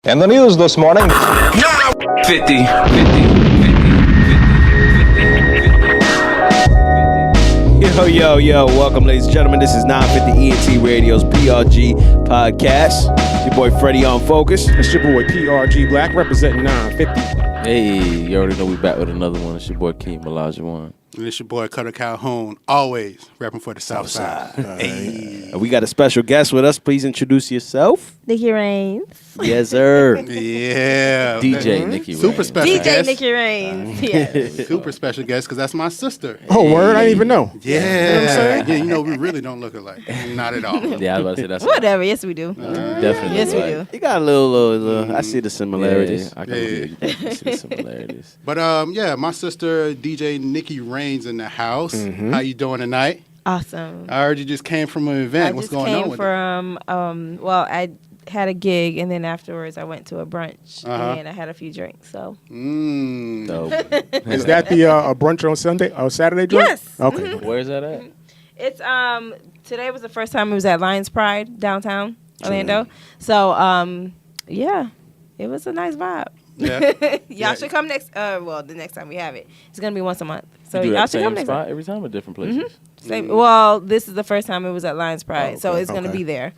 In the news this morning. 50. Yo, welcome, ladies and gentlemen. This is 950 ENT Radio's PRG Podcast. Your boy Freddie on Focus. It's your boy PRG Blakk representing 950. Hey, you already know we back with another one. It's your boy Keem, Elijah. And it's your boy Cutter Calhoun, always rapping for the South Side. Hey. We got a special guest with us. Please introduce yourself. Nikki Reignz. Yes, sir. Yeah. DJ Nikki Reignz. Super special DJ guest. Nikki Reignz. Yes. Super special guest because that's my sister. Oh, word? I didn't even know. Yeah. You know what I'm saying? Yeah, you know, we really don't look alike. Not at all. Yeah, I was about to say that's Whatever. Yes, we do. definitely. Yes, we right. do. You got a little I see the similarities. I can see the similarities. But yeah, my sister DJ Nikki Reignz in the house. How you doing tonight? Awesome. I heard you just came from an event. What's going on with it? Well, I had a gig, and then afterwards I went to a brunch, and I had a few drinks. So. Dope. Is that the a brunch on Sunday or Saturday drink? Yes. Okay. Where's that at? It's today was the first time it was at Lions Pride downtown Orlando. So yeah, it was a nice vibe. Yeah. Y'all should come next. Well, the next time we have it, it's gonna be once a month. So You do y'all that should come same next spot time. every time or different places? Well, this is the first time it was at Lions Pride, so okay. it's gonna be there.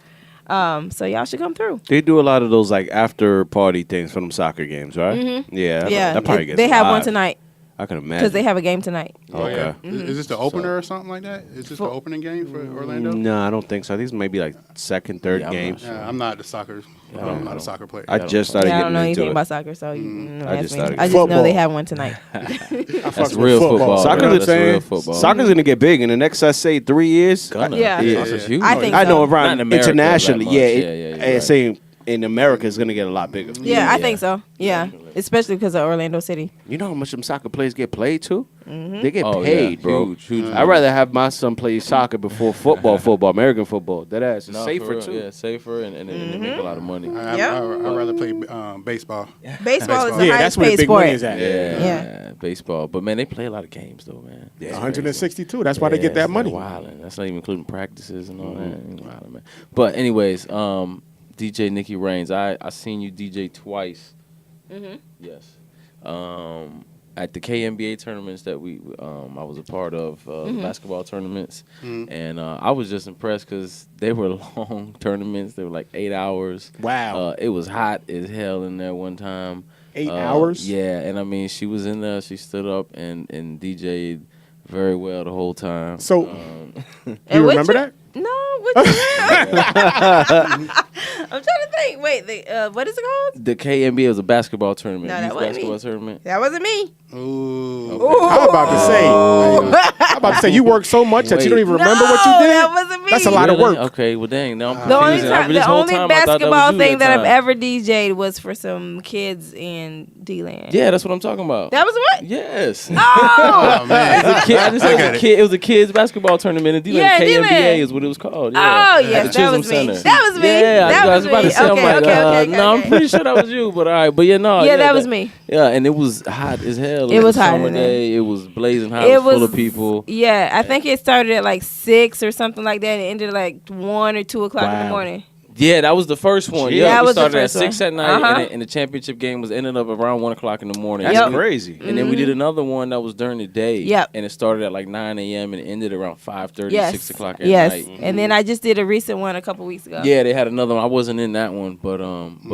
So y'all should come through. They do a lot of those like after party things for them soccer games, right? Yeah. Yeah, That probably gets they have one live. tonight I can imagine. because they have a game tonight. Oh, yeah. Okay. Is this the opener or something like that? Is this the opening game for Orlando? No, I don't think so. I think it's maybe like second, third Yeah, I'm game. not sure. Yeah, I'm not the soccer. I'm not a soccer player. I just started Yeah, I getting don't know into anything it. about soccer, so you I ask just me. started I just getting know they football. have one tonight. That's real football. Soccer's That's the same. real football. Soccer's gonna get big in the next, I say, 3 years. Gonna. Yeah. Soccer's huge. I think I know so. around Not in America internationally, that much. yeah. Yeah, you're right. Saying in America it's gonna get a lot bigger. Yeah, I think so. Yeah, especially because of Orlando City. You know how much them soccer players get played too? They get Oh, paid, yeah. bro. Huge. I'd rather have my son play soccer before football, American football. That ass is No, safer for real. too. Yeah, safer and they make a lot of money. I'd rather play baseball. Baseball is the Yeah, highest that's where the paid big sport. money is at. Yeah, baseball. But man, they play a lot of games though, man. Yeah. 162. That's why they get that money. Wilding. That's not even including practices and all that. Wilding, man. But anyways, DJ Nikki Reignz, I seen you DJ twice. Yes. At the KNBA tournaments that I was a part of, the basketball tournaments, and I was just impressed because they were long tournaments. They were like 8 hours. Wow. It was hot as hell in there one time. 8 hours? Yeah, and I mean, she was in there. She stood up and DJ'd very well the whole time. So, And you which remember one- that? No, what you I'm trying to think. Wait, what is it called? The KNBA was a basketball tournament. No, that Youth wasn't basketball me. tournament. That wasn't me. Ooh. I'm about to say you work so much that you don't even remember what you did. That wasn't me. That's a lot of Really? work. Okay, well dang. Now I'm The only, confused. time, This the whole only time I thought that was basketball you thing that I've time. ever DJ'd was for some kids in D-Land. Yeah, that's what I'm talking about. That was what? Yes. Oh, man. It was a kids basketball tournament in D-Land. Yeah, KNBA D-Land. is what it was called. Yeah. Oh, At yes, the that Chisholm was me. Center. That was me. Yeah, That I was about to say, I'm like, no, I'm okay. pretty sure that was you, but all right. But yeah, no. Yeah, that was me. Yeah, and it was hot as hell. It was a hot summer in there. day. It was blazing hot. It was full of people. Yeah, I think it started at like 6 or something like that, and it ended at like 1 or 2 o'clock in the morning. Yeah, that was the first one. Yeah, That we was the started at first one. 6 at night, and the championship game was ended up around 1 o'clock in the morning. That's Yep. crazy. And then we did another one that was during the day. Yep. And it started at like 9 a.m. and it ended around 5:30, Yes. 6 o'clock at yes. night. And then I just did a recent one a couple weeks ago. Yeah, they had another one. I wasn't in that one, but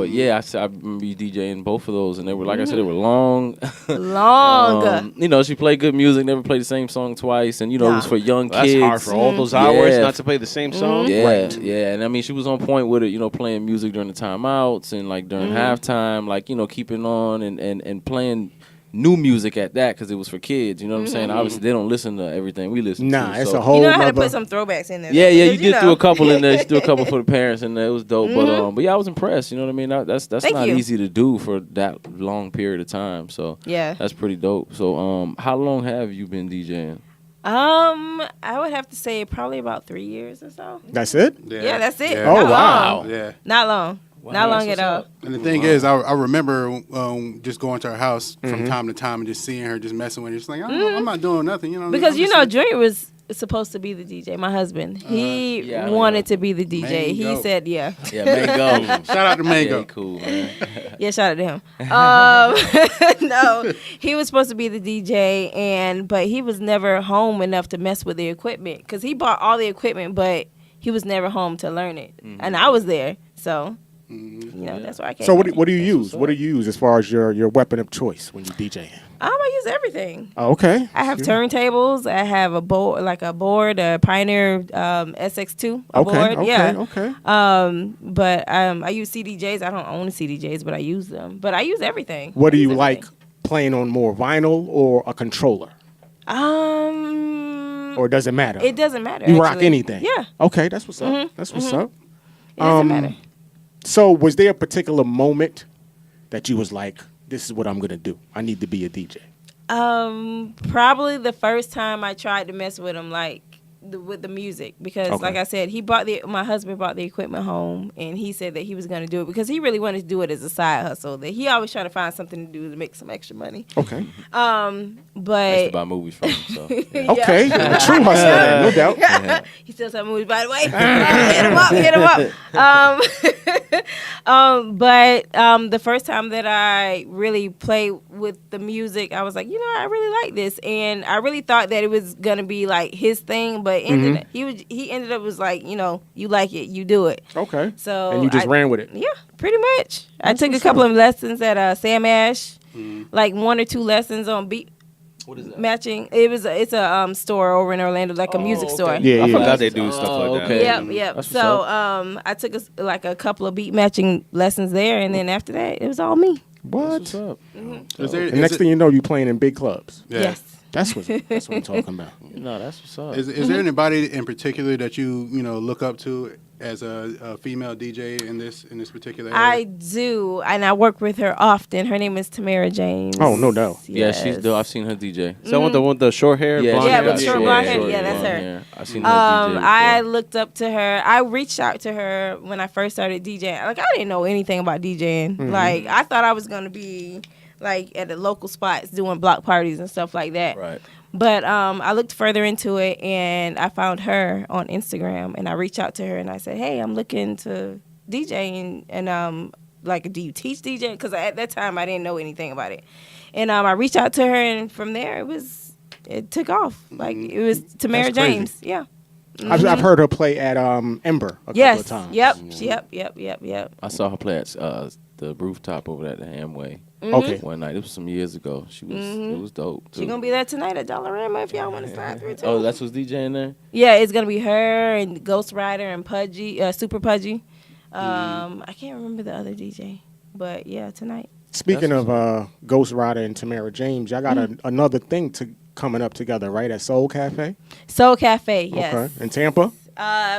yeah, I remember you DJing both of those, and they were like I said, they were long. Long. She played good music. Never played the same song twice, and it was for young That's kids. hard for all those hours Yeah. not to play the same song. Yeah, yeah, and I mean, she was on point with it. Playing music during the timeouts and like during halftime, like keeping on and playing new music at that because it was for kids. You know what I'm saying? Obviously, they don't listen to everything we listen to. Nah, it's so. a whole You know how to nother- put some throwbacks in there. Yeah, you because, did do a couple in there. You threw a couple for the parents, and it was dope. But yeah, I was impressed. You know what I mean? That's Thank not you. easy to do for that long period of time. So Yeah. that's pretty dope. So how long have you been DJing? I would have to say probably about 3 years or so. That's it? Yeah, that's it. Yeah. Oh, Not wow. long. Yeah. Not long. Not long at all. And the thing is, I remember just going to her house from time to time and just seeing her just messing with her. Just like, I'm not doing nothing. Because I'm just- Junior was supposed to be the DJ. My husband, he Yeah, wanted to be the DJ. He Mango. said, "Yeah, Yeah, Mango. Shout out to Mango. Yeah, he cool, man. yeah." Shout out to him. No, he was supposed to be the DJ, but he was never home enough to mess with the equipment because he bought all the equipment, but he was never home to learn it, and I was there, so that's why I came. So what do you use? What do you use as far as your weapon of choice when you DJ? I use everything. Oh, okay. I have turntables. I have a board, a Pioneer SX2 board. Okay. But I use CDJs. I don't own CDJs, but I use them. But I use everything. What do I use you like everything. playing on more, vinyl or a controller? Or does it matter? It doesn't matter. You rock actually. anything? Yeah. Okay, that's what's up. That's what's up. It doesn't matter. So was there a particular moment that you was like, this is what I'm going to do. I need to be a DJ. Probably the first time I tried to mess with him, with the music, because like I said, my husband brought the equipment home, and he said that he was going to do it because he really wanted to do it as a side hustle. That he always trying to find something to do to make some extra money. Okay. But I used to buy movies from him, so. Yeah. Okay. A true hustler, then, no doubt. He still sells movies, by the way. Hit him up. But the first time that I really played with the music, I was like, I really like this, and I really thought that it was gonna be like his thing, but he ended up was like, you like it, you do it. Okay. So and you just ran with it. Yeah, pretty much. I took a couple of lessons at Sam Ash, like 1 or 2 lessons on beat. What is that? Matching. It's a store over in Orlando, like a music store. Yeah, I forgot they do stuff like that. Okay. Yep. That's So what's I took a couple of beat matching lessons there, and then after that, it was all me. What? What's up? And next thing you know, you playing in big clubs. Yeah. Yes. That's what I'm talking about. No, that's what's up. Is there anybody in particular that you look up to as a female DJ in this particular area? I do, and I work with her often. Her name is Tamara James. Oh, no doubt. Yeah, she's dope. I've seen her DJ. Is that one with the short hair? Yeah, blonde Yeah, hair? with short blonde hair. Yeah, that's her. Hair. I've seen her DJ. I looked up to her. I reached out to her when I first started DJing. Like, I didn't know anything about DJing. Like, I thought I was gonna be like at the local spots doing block parties and stuff like that. Right. But I looked further into it, and I found her on Instagram, and I reached out to her, and I said, "Hey, I'm looking to DJ, and like, do you teach DJ?" Because at that time I didn't know anything about it, and I reached out to her, and from there it took off. Like, it was Tamara That's crazy. James, yeah. I've heard her play at Ember a couple of times. Yep. I saw her play at the rooftop over at the Amway. Okay. One night. It was some years ago. It was dope. Too. She's gonna be there tonight at Dollarama if y'all want to slide through too. Oh, that's what's DJing there? Yeah, it's gonna be her and Ghost Rider and Pudgy, Super Pudgy. I can't remember the other DJ, but yeah, tonight. Speaking of Ghost Rider and Tamara James, y'all got another thing coming up together, right? At Soul Cafe? Soul Cafe, yes. Okay. In Tampa?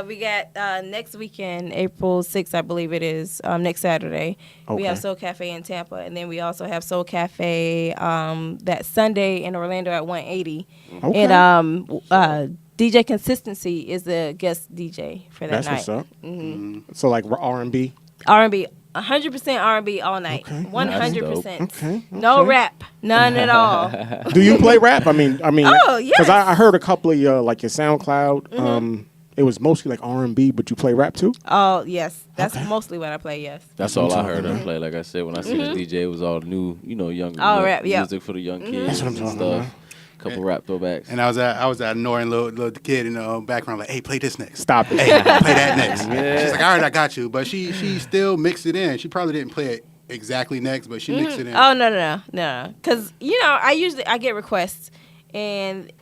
We got next weekend, April 6th, I believe it is, next Saturday. We Okay. have Soul Cafe in Tampa, and then we also have Soul Cafe that Sunday in Orlando at 180. Okay. And DJ Consistency is the guest DJ for that That's night. what's up. So like R&B? R&B, 100% R&B all night. Okay. 100%. Okay. No rap, none at all. Do you play rap? I mean, Oh, yes. Because I heard a couple of your like your SoundCloud. It was mostly like R&B, but you play rap too? Oh, yes. That's mostly what I play, yes. That's all I heard her play. Like I said, when I seen the DJ, it was all new, young rap, yeah. music for the young kids. That's what I'm and talking stuff. about. Couple rap throwbacks. And I was at annoying little kid in the background, like, "Hey, play this next. Stop it. Hey, play that next." She's like, "All right, I got you." But she still mixed it in. She probably didn't play it exactly next, but she mixed it in. Oh, no. Because, I get requests. And,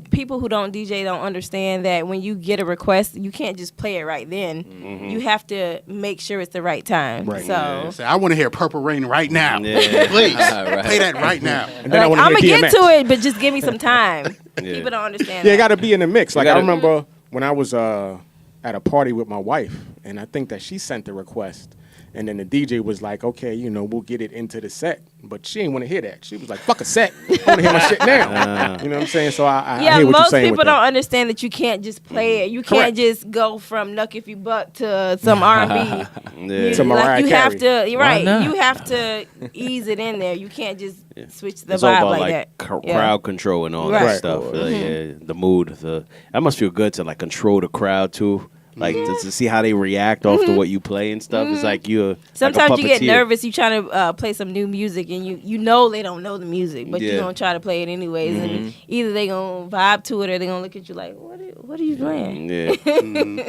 people who don't DJ don't understand that when you get a request, you can't just play it right then. You have to make sure it's the right time. Right. So, Say, I want to hear Purple Rain right now. Yeah. Please, Right. play that right now. And then I want I'm to going to hear get DMX. to it, but just give me some time. People don't understand Yeah, it that. got to be in the mix. Like I gotta- remember when I was at a party with my wife, and I think that she sent the request, And then the DJ was like, okay, you know, we'll get it into the set. But she didn't want to hear that. She was like, fuck a set. I want to hear my shit now. You know what I'm saying? So I hear what you're most saying people with don't that. understand that you can't just play it. You Correct. can't just go from Nuck If You Buck to some R&B. Yeah. To Mariah Like you Carey. have to, you're right. not? You have to ease it in there. You can't just switch the It's all vibe about like like that. Yeah. crowd control and all Right. that stuff. Yeah, the mood. That must feel good to like control the crowd too. Like to see how they react off to what you play and stuff. It's like you're Sometimes like a you get puppeteer. nervous. You trying to play some new music, and you know they don't know the music, but Yeah. you're gonna try to play it anyways. And either they gonna vibe to it, or they gonna look at you like, "What are you playing?" Yeah.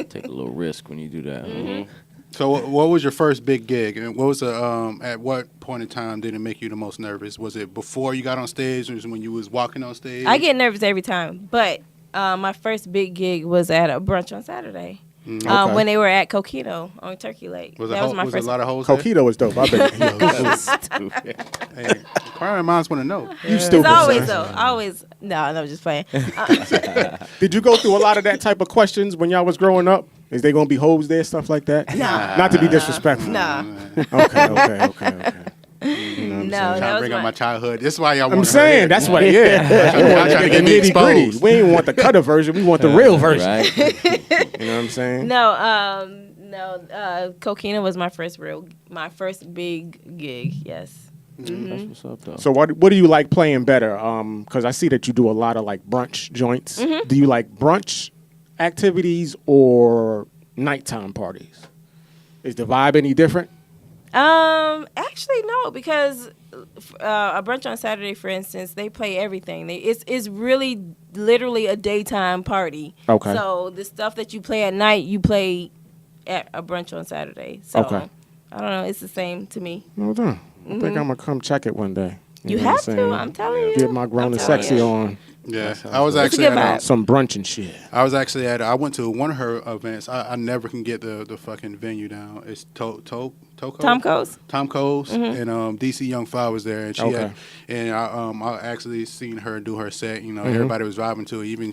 Take a little risk when you do that. So what was your first big gig, and what was the at what point in time did it make you the most nervous? Was it before you got on stage, or was it when you was walking on stage? I get nervous every time, but my first big gig was at a brunch on Saturday. Okay. When they were at Coquito on Turkey Lake. Was That was my a first. lot of hoes there? Coquito is dope. I bet. Hey, inquiring minds want to know. You It's stupid. always son. no, I was just playing. Did you go through a lot of that type of questions when y'all was growing up? Is they gonna be hoes there, stuff like that? Nah. Not to be disrespectful. Nah, Okay. no, Trying that to was bring up my my. childhood. This is why y'all want I'm to saying that's what. Yeah. Y'all trying to get me Nitty-gritty. exposed. We ain't want the cutter version. We want the real version. Right? You know what I'm saying? No, Coquina was my first big gig. Yes. That's what's up, though. So what do you like playing better? Because I see that you do a lot of like brunch joints. Do you like brunch activities or nighttime parties? Is the vibe any different? Actually no, because a brunch on Saturday, for instance, they play everything. It's really literally a daytime party. Okay. So the stuff that you play at night, you play at a brunch on Saturday. So Okay. I don't know. It's the same to me. Well done. I think I'm gonna come check it one day. You know what have to. saying? I'm telling you. Get my grown I'm and telling sexy you. on. Yeah, I was It's a actually good at vibe. Some brunch and shit. I went to one of her events. I never can get the fucking venue down. It's Toko? Tom Coase. Tom Coase and DC Young Fly was there, and she Okay. had, and I actually seen her do her set. You know, everybody was vibing to it. Even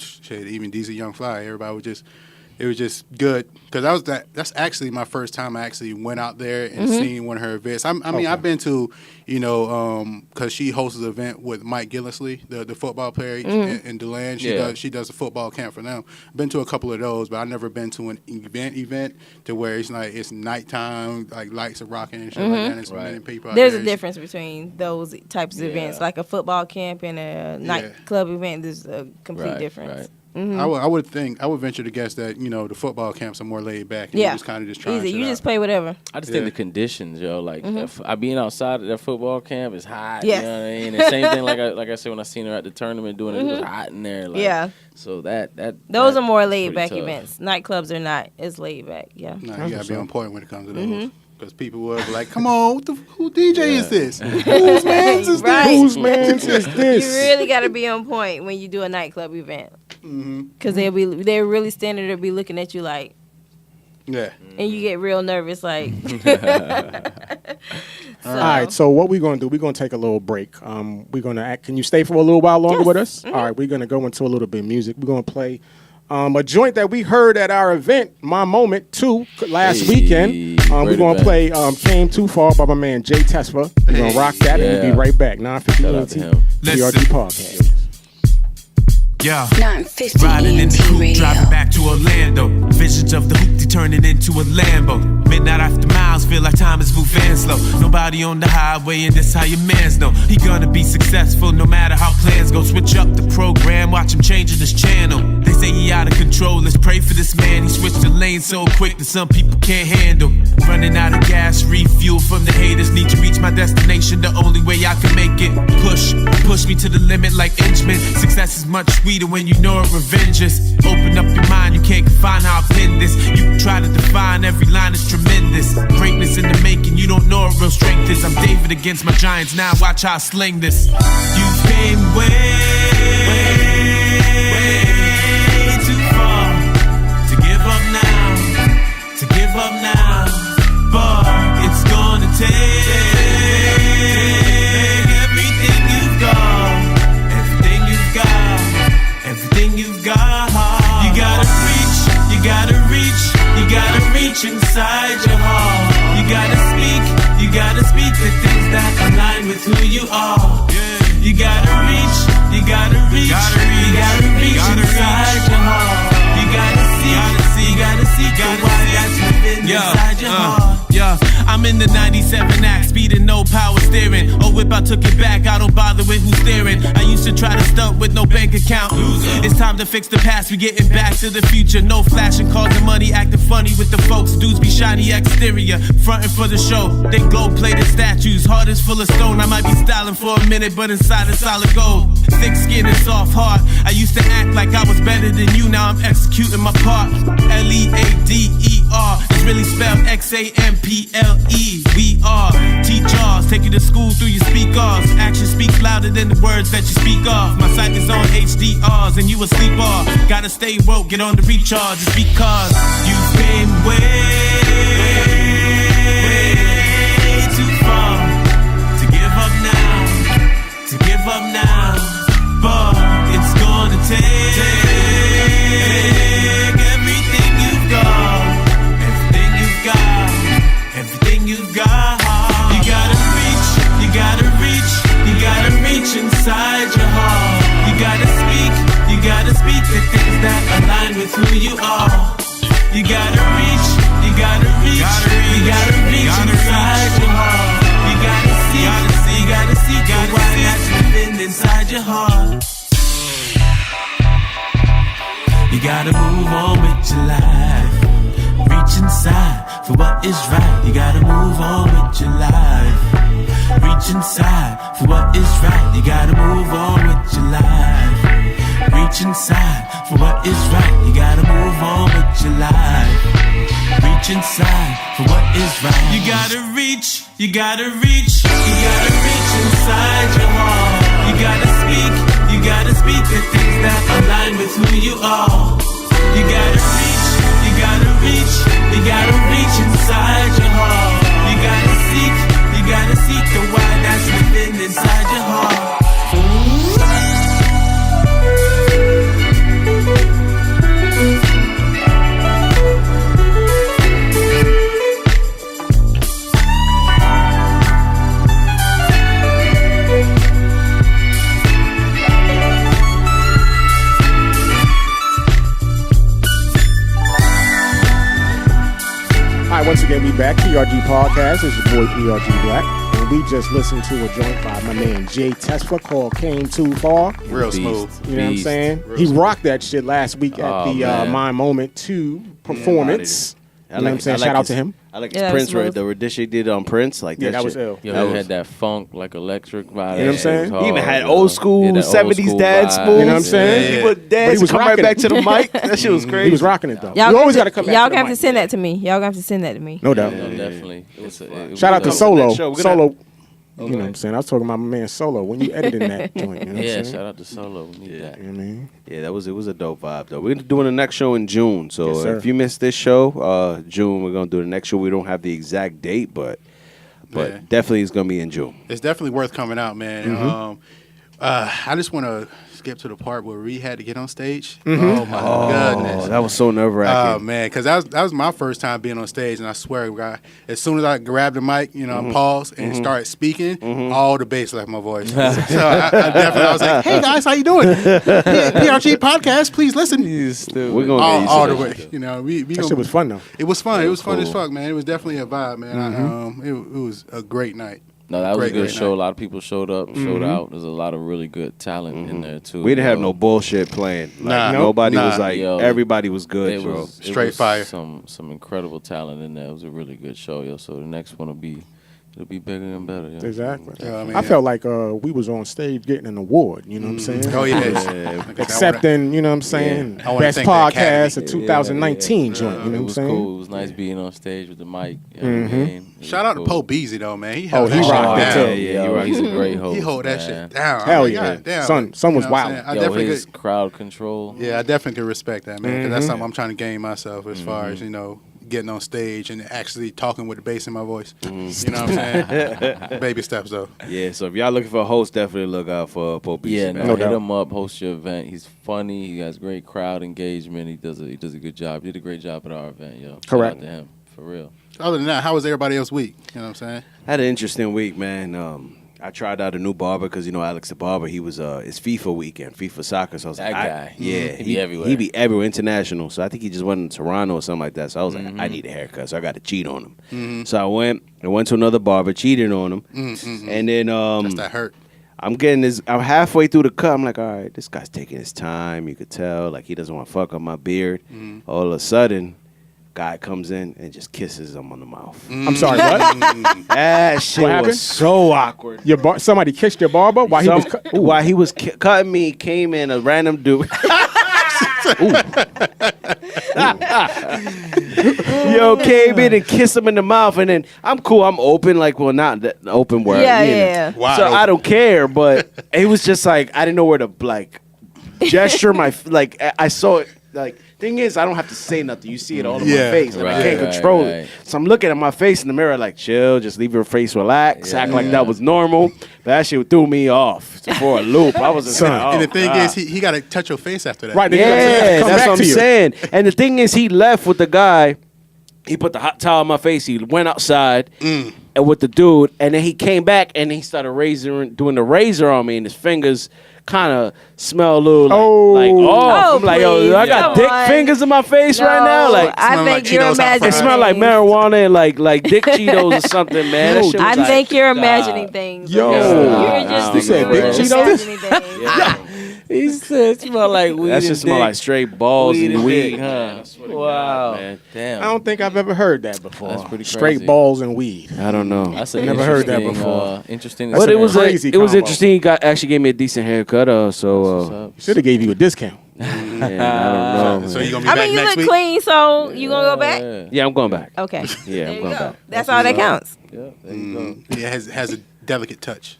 DC Young Fly, everybody was just. It was just good because that's actually my first time I actually went out there and seen one of her events. I mean, I've been to, you know, because she hosts an event with Mike Gillisley, the football player in DeLand. She does a football camp for them. Been to a couple of those, but I've never been to an event to where it's nighttime, like lights are rocking and shit like that. And it's many people out There's there. a difference between those types of events, like a football camp and a nightclub event. There's a complete difference. Right. I would venture to guess that, you know, the football camps are more laid back. And you just kind of just trying easy. shit You out. just play whatever. I just think the conditions, yo. Like, if I being outside of that football camp is hot. Yes. You know what I mean? And same thing, like I said when I seen her at the tournament doing it, it was hot in there. Like, Yeah. So those Those are more pretty laid back tough. events. Nightclubs are not as laid back. Yeah. No, you gotta be on point when it comes to those. Because people will be like, come on, who DJ is this? Whose man's is Right. this? Whose man's is You this? really got to be on point when you do a nightclub event, because they're really standing there, be looking at you like, Yeah. and you get real nervous, like. All right, so what we're going to do, we're going to take a little break. We're going to act. Can you stay for a little while longer with us? All right, we're going to go into a little bit of music. We're going to play a joint that we heard at our event, My Moment 2, last weekend. We're great going to event. Oh, play Came Too Far by my man j.tesfa. We're going to rock that and we'll be right back. 950 Shout out to ENT, him. PRG Podcast. Yeah. 950 Riding in the ENT coupe, radio. driving back to Orlando. Visions of the hoopty turning into a Lambo. Midnight after miles, feel like time is moving slow. Nobody on the highway, and this how your mans know. He gonna be successful no matter how plans go. Switch up the program, watch him changing his channel. They say he out of control, let's pray for this man. He switched the lane so quick that some people can't handle. Running out of gas, refuel from the haters. Need to reach my destination, the only way I can make it. Push me to the limit like Inchman. Success is much sweeter when you know it revenges. Open up your mind, you can't confine how I pin this. You try to define, every line is tremendous. Greatness in the making, you don't know what real strength is. I'm David against my giants, now watch how I sling this. You've been way too far to give up now, but it's gonna take everything you've got, everything you've got. You gotta reach inside your heart. You gotta speak with who you are. You gotta reach, you gotta reach, you gotta reach inside your heart. You gotta see, you gotta see why that's within inside your heart. Yeah, I'm in the 97 act, speeding, no power steering. Oh, whip, I took it back, I don't bother with who's steering. I used to try to stunt with no bank account. It's time to fix the past, we getting back to the future. No flashing cars and money, acting funny with the folks. Dudes be shiny exterior, fronting for the show. They gold-plated statues, heart is full of stone. I might be styling for a minute, but inside it's solid gold. Thick skin and soft heart. I used to act like I was better than you, now I'm executing my part. Leader, it's really spelled XAMPLE. We are teachers, take you to school through your speakers. Action speaks louder than the words that you speak of. My sight is on HDRs and you asleep off. Gotta stay woke, get on the recharge. It's because you've been way too far to give up now, but it's gonna take everything you've got, everything you've got. You gotta reach, you gotta reach, you gotta reach inside your heart. You gotta speak the things that align with who you are. You gotta reach, you gotta reach, you gotta reach inside your heart. You gotta see, you gotta see why that's within inside your heart. You gotta move on with your life. Reach inside for what is right. You gotta move on with your life. Reach inside for what is right. You gotta move on with your life. Reach inside for what is right. You gotta move on with your life. Reach inside for what is right. You gotta reach, you gotta reach, you gotta reach inside your heart. You gotta speak the things that align with who you are. You gotta reach, you gotta reach, you gotta reach inside your heart. You gotta seek the why that's within inside your heart. Once again, we back. PRG Podcast. It's your boy PRG Blakk. And we just listened to a joint by my man j.tesfa called Came Too Far. Real smooth. You know what I'm saying? He rocked that shit last week at the My Moment 2 performance. You know what I'm saying? Shout out to him. I like his Prince, the rendition he did on Prince. Like that shit. was ill. Yo, he had that funk, like electric vibe. You know what I'm saying? He even had old school 70s dance moves. You know what I'm saying? He would dance, come right back to the mic. That shit was crazy. He was rocking it though. Y'all You always got to come back Y'all to the have to mic. send that to me. Y'all have to send that to me. No doubt. Yeah, definitely. Shout out to Solo. Solo. You know what I'm saying? I was talking about my man Solo when you editing that joint. You know what I'm saying? shout out to Solo. We need that. You know what I mean? Yeah, it was a dope vibe though. We're doing the next show in June, so Yes, sir. if you missed this show, June we're gonna do the next show. We don't have the exact date, but definitely it's gonna be in June. It's definitely worth coming out, man. I just want to skip to the part where we had to get on stage. Oh my goodness, That was so nerve wracking. Oh man, because that was my first time being on stage, and I swear, God, as soon as I grabbed the mic, paused and started speaking, all the bass left my voice. So I was like, "Hey guys, how you doing? PRG Podcast, please listen." We're gonna all get the you way. We That shit was fun though. It was fun. It was fun as cool. fuck, man. It was definitely a vibe, man. It was a great night. No, that was a good Great show. night. A lot of people showed up, showed out. There's a lot of really good talent in there too. We didn't have no bullshit playing. Like, Nah. nobody Nah. was like, Yo, everybody was good, It bro. was Straight was fire. Some incredible talent in there. It was a really good show, yo. So the next one it'll be bigger and better. Yo. Exactly. Yeah, I felt like we was on stage getting an award. You know what I'm saying? Oh yeah, Accepting, you know what I'm saying? I wanna Best thank the podcast of Academy. 2019 joint. You know It what I'm was saying? cool. It was nice being on stage with the mic. You know what I mean? It Shout was out cool. to Poe Beezy though, man. He Oh, held he that shit rocked it, down. too. Yeah, he's a great host. He hold that man. shit down. Hell I'm like, yeah. God damn. Son was You know what I'm wild. saying? I Yo, definitely his could, crowd control. I definitely can respect that, man. Because that's something I'm trying to gain myself as far as getting on stage and actually talking with the bass in my voice. You know what I'm saying? Baby steps though. Yeah, so if y'all looking for a host, definitely look out for Pope. Yeah, man. no, doubt. hit him up, host your event. He's funny. He has great crowd engagement. He does a good job. He did a great job at our event, yo. Shout Correct. out to him, for real. Other than that, how was everybody else week? You know what I'm saying? I had an interesting week, man. I tried out a new barber because Alex the barber. He was it's FIFA weekend, FIFA soccer. So I was That like, guy. yeah, He be everywhere. He be everywhere, international. So I think he just went to Toronto or something like that. So I was like, I need a haircut, so I got to cheat on him. So I went to another barber, cheated on him, and then That's that hurt. I'm halfway through the cut. I'm like, all right, this guy's taking his time. You could tell, like he doesn't want to fuck up my beard. All of a sudden, guy comes in and just kisses him on the mouth. I'm sorry, what? That shit What happened? was so awkward. Somebody kissed your barber while he was While he was cutting me, came in a random dude. Yo, came in and kissed him in the mouth, and then I'm cool. I'm open, like, well, not that open word. Yeah. Wide So open. I don't care, but it was just like I didn't know where to like gesture my like. I saw it like. Thing is, I don't have to say nothing. You see it all in my Yeah. face, and I can't control it. So I'm looking at my face in the mirror, like, chill, just leave your face relaxed, act like that was normal. But that shit threw me off for a loop. I was just like, And the oh, thing God. is, he got to touch your face after that. right. Then you gotta Yeah, come that's back what to I'm you. saying. And the thing is, he left with the guy. He put the hot towel on my face. He went outside and with the dude, and then he came back and he started doing the razor on me, and his fingers kind of smell a little like off. I'm like, yo, please, I got come dick on. fingers in my face right now. Like, I smell like think you're Cheetos hot imagining. fries. it smell like things. marijuana and like dick Cheetos or something, man. That shit was I like, think you're God. imagining things. Yo. You're just You said you're Dick imagining things. Yeah. He said, "Smell like weed." That shit smell like straight balls Weed and and weed, dick, huh? huh? Wow, man. damn. I don't think I've ever heard that before. That's pretty Straight crazy. balls and weed. I don't know. That's a Never heard that interesting, before. Interesting. That's But a it was crazy it was combo. interesting. He actually gave me a decent haircut. Should have gave you a discount. Yeah, I don't know. So you gonna be I back mean, you next look week? clean, so you gonna go back? Yeah, I'm going back. Okay. Yeah, There I'm you going go. back. That's all that counts. Yeah, there you go. Yeah, has a delicate touch.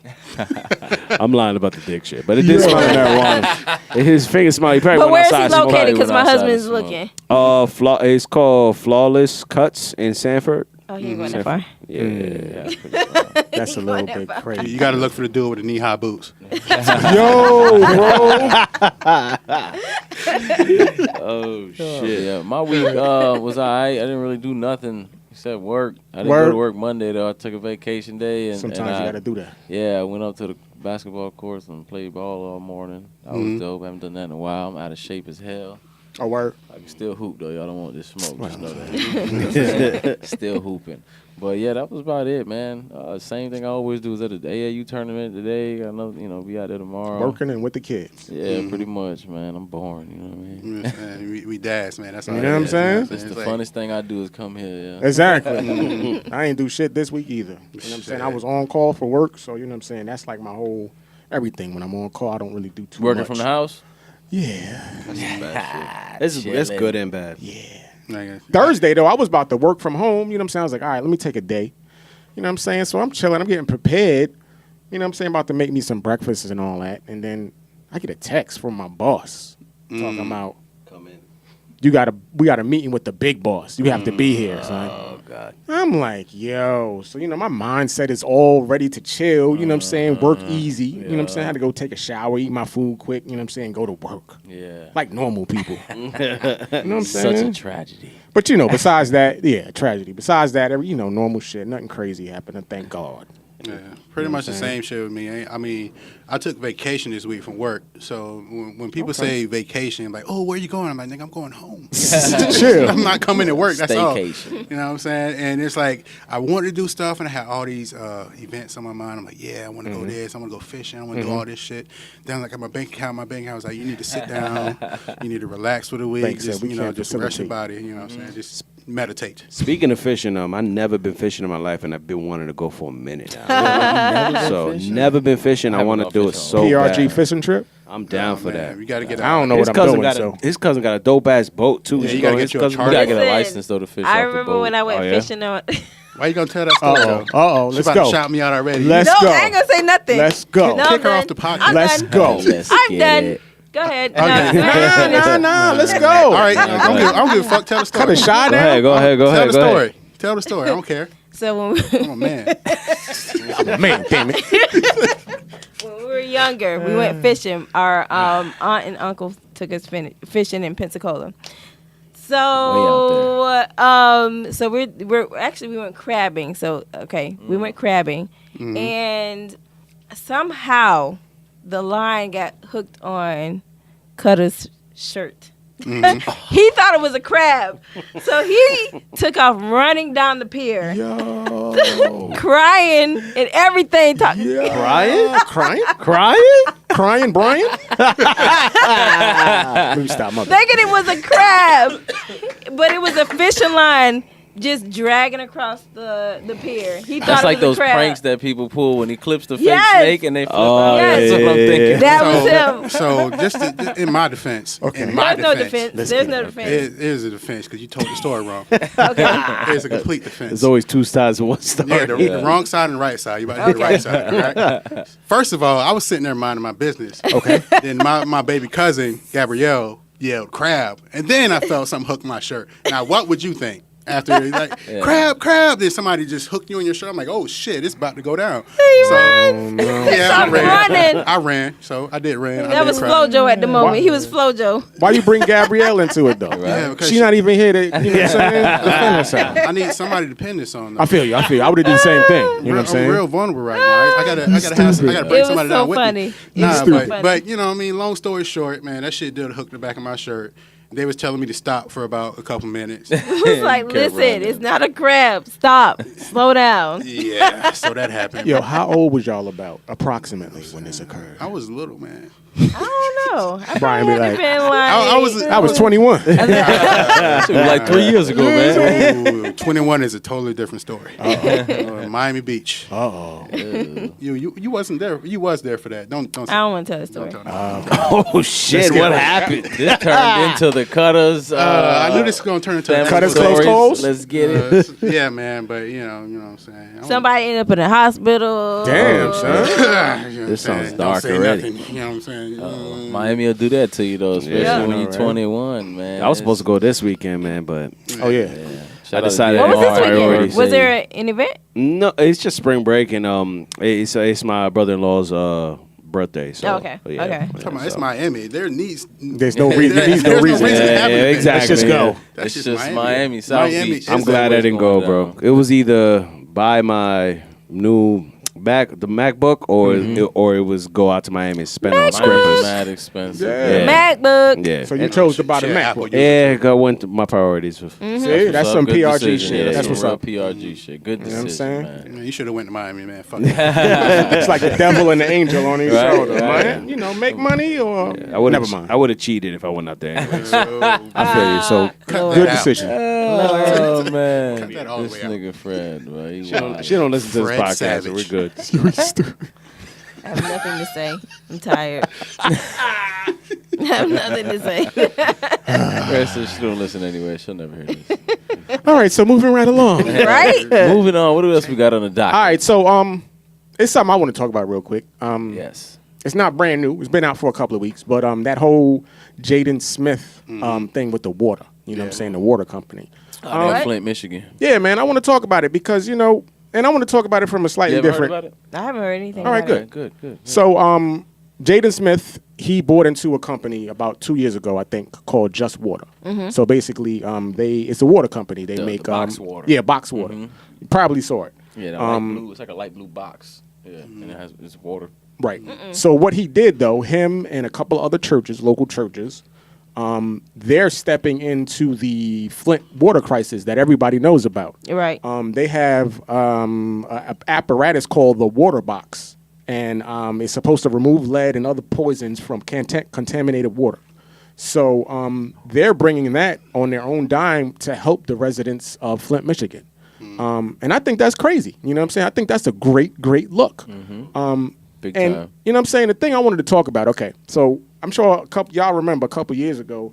I'm lying about the dick shit, but it did smell like marijuana. His fingers smell. He probably But went where is he outside. smoked. located? Because my outside to husband's smoke. looking. It's called Flawless Cuts in Sanford. Oh, he ain't going that far. Yeah. That's a little bit crazy. You got to look for the dude with the knee-high boots. Yo, bro. Oh shit. Yeah, my week was alright. I didn't really do nothing except work. I didn't go Word. to work Monday though. I took a vacation day and Sometimes and you I- got to do that. Yeah, I went up to the basketball courts and played ball all morning. That was dope. I haven't done that in a while. I'm out of shape as hell. Oh, word. I can still hoop though. Y'all don't want this smoke. Just know that. Still hooping. But yeah, that was about it, man. Same thing I always do is at the AAU tournament today. I know, be out there tomorrow. Working and with the kids. Yeah, pretty much, man. I'm boring. You know what I mean? Man, we dads, man. That's all You it know what I'm is, saying? man. It's the like- funnest thing I do is come here. Yeah. Exactly. I ain't do shit this week either. You know what I'm saying? I was on call for work, so you know what I'm saying? That's like my whole everything. When I'm on call, I don't really do too Working much. from the house. Yeah. It's good and bad. Like, Thursday, though, I was about to work from home. You know what I'm saying? I was like, all right, let me take a day. You know what I'm saying? So I'm chilling. I'm getting prepared. You know what I'm saying? About to make me some breakfast and all that. And then I get a text from my boss talking about, Come in. we got a meeting with the big boss. You have to be here, son. Oh god. I'm like, yo. So, my mindset is all ready to chill. You know what I'm saying? Work easy. You know what I'm saying? I had to go take a shower, eat my food quick. You know what I'm saying? Go to work. Yeah. Like normal people. You know what I'm Such saying? a tragedy. But, besides that, yeah, tragedy. Besides that, normal shit. Nothing crazy happened, thank God. Yeah, pretty much the same shit with me. I mean, I took vacation this week from work. So when people say vacation, like, oh, where you going? I'm like, nigga, I'm going home. Chill. I'm not coming to work. That's all. Staycation. You know what I'm saying? And it's like, I wanted to do stuff, and I had all these events on my mind. I'm like, yeah, I want to go this. I want to go fishing. I want to do all this shit. Then I'm like, at my bank account was like, you need to sit down. You need to relax for the week. Bank said Just, we can't just rest your facilitate. body. You know what I'm saying? Just meditate. Speaking of fishing, I've never been fishing in my life, and I've been wanting to go for a minute now. Never been fishing. I haven't want to gone do it fishing. so PRG bad. fishing trip? I'm down for that. We got to get I out. don't know His what I'm cousin doing, got so. his cousin got a dope ass boat too. Yeah, His you gotta cousin- get you a his cousin- charter. You gotta get a Listen, license though to fish I off the remember boat. when I went Oh, yeah? fishing on. Why you going to tell that story, though? Uh-oh. She Let's about go. to shout me out already. Let's No, go. I ain't gonna say nothing. Let's go. No, Kick her I'm off the done. podcast. I'm Let's done. go. Let's I'm get done. it. Go ahead. Okay. Nah, let's go. All right, I don't give a fuck. Tell the story. Cut a shot now? Go ahead. Tell the story. Tell the story. I don't care. So when I'm a man. Man, damn it. when we were younger, we went fishing. Our aunt and uncle took us fishing in Pensacola. So, so we're actually we went crabbing. So we went crabbing, and somehow the line got hooked on Cuttas' shirt. He thought it was a crab, so he took off running down the pier, crying and everything. Crying, Brian? Let me stop. Thinking it was a crab, but it was a fishing line just dragging across the pier. He thought That's it like was a those crab. pranks that people pull when he clips the fake Yes. snake and they flip out. yes. That's what I'm thinking. That was him. So just in my defense, in my There's no defense. There's no defense. It is a defense because you told the story wrong. Okay. It's a complete defense. There's always two sides of one story. Yeah, the wrong side and the right side. You about to do the right side, right? First of all, I was sitting there minding my business. Okay. Then my baby cousin, Gabrielle, yelled crab. And then I felt something hook my shirt. Now, what would you think? After like crab, then somebody just hooked you on your shirt. I'm like, oh shit, it's about to go down. Stop running. I ran, so I did run. That was Flojo at the moment. He was Flojo. Why you bring Gabrielle into it though? Yeah, because She's not even here to, you know what I'm saying? Defend herself. I need somebody to pin this on. Though. I feel you. I would have done the same thing. You know what I'm saying? I'm real vulnerable right now. I gotta bring It was somebody so down funny. with me. Nah, Funny. but you know what I mean. Long story short, man, that shit did hook the back of my shirt. They was telling me to stop for about a couple minutes. It was like, listen, it's not a crab. Stop. Slow down. Yeah, so that happened. Yo, how old was y'all about approximately when this occurred? I was little, man. I don't know. I Brian probably be had to like, been like, I was 21. Shit was like 3 years ago, man. Ooh, 21 is a totally different story. Miami Beach. You wasn't there. You was there for that. Don't. I don't want to tell the story. Oh shit! What happened? This turned into the Cuttas. I knew this was gonna turn into family Cuttas stories. close? Let's get it. yeah, man. But you know what I'm saying. Somebody ended up in the hospital. Damn, son. This sounds dark Don't say already. nothing, you know what I'm saying? Miami will do that to you though, especially Yeah. when you're Right. 21, man. I was supposed to go this weekend, man, but Oh yeah. Shout I out to decided- DMR. What was this Already weekend? Was seen. there an event? no, it's just spring break, and it's my brother-in-law's birthday. So Okay, yeah, okay. Come on, it's Miami. There needs. There's no reason. There's no reason. to have an event. exactly. Let's just go. That's It's just just Miami. Miami, South Miami Beach. is I'm the glad I what's didn't go, going bro. down. It was either buy my new the MacBook, or it was go out to Miami and spend on Miami's scrippers. mad expensive. Yeah. MacBook. Yeah. So you chose to buy the Shit, MacBook. Apple, Yeah, I went to my priorities. See, What's that's up? some Good PRG decision. shit. Yeah, That's some what's real up. PRG shit. Good know what I'm decision, saying? man. Man, you should have went to Miami, man. Fuck that. It's like the devil and the angel on each Right, shoulder, right. man. You know, make money or never mind. I would have cheated if I went out there. Anyway. So, I feel you. So Good out. decision. Oh man, that all the this way out. nigga Fred, bro. He she wild. don't listen to this Fred podcast, so Savage. we're good. I have nothing to say. I'm tired. I have nothing to say. Fred says she don't listen anyway. She'll never hear this. All right, so moving right along. Right? Moving on. What else we got on the dock? All right, so it's something I want to talk about real quick. Yes. It's not brand new. It's been out for a couple of weeks, but that whole Jaden Smith thing with the water. You know what I'm saying? The water company. In What? Flint, Michigan. Yeah, man, I want to talk about it because, you know, and I want to talk about it from a You slightly ever different. heard about it? I haven't heard anything. All right, about it. good. Good. So, Jaden Smith, he bought into a company about 2 years ago, I think, called Just Water. So basically, it's a water company. They The make box water. Yeah, box water. You probably saw it. Yeah, the light blue. It's like a light blue box. Yeah, and it's water. Right. So what he did though, him and a couple other churches, local churches, they're stepping into the Flint water crisis that everybody knows about. Right. They have an apparatus called the water box, and it's supposed to remove lead and other poisons from contaminated water. So they're bringing that on their own dime to help the residents of Flint, Michigan. And I think that's crazy. You know what I'm saying? I think that's a great look. Big And time. you know what I'm saying? The thing I wanted to talk about, okay, so I'm sure y'all remember a couple years ago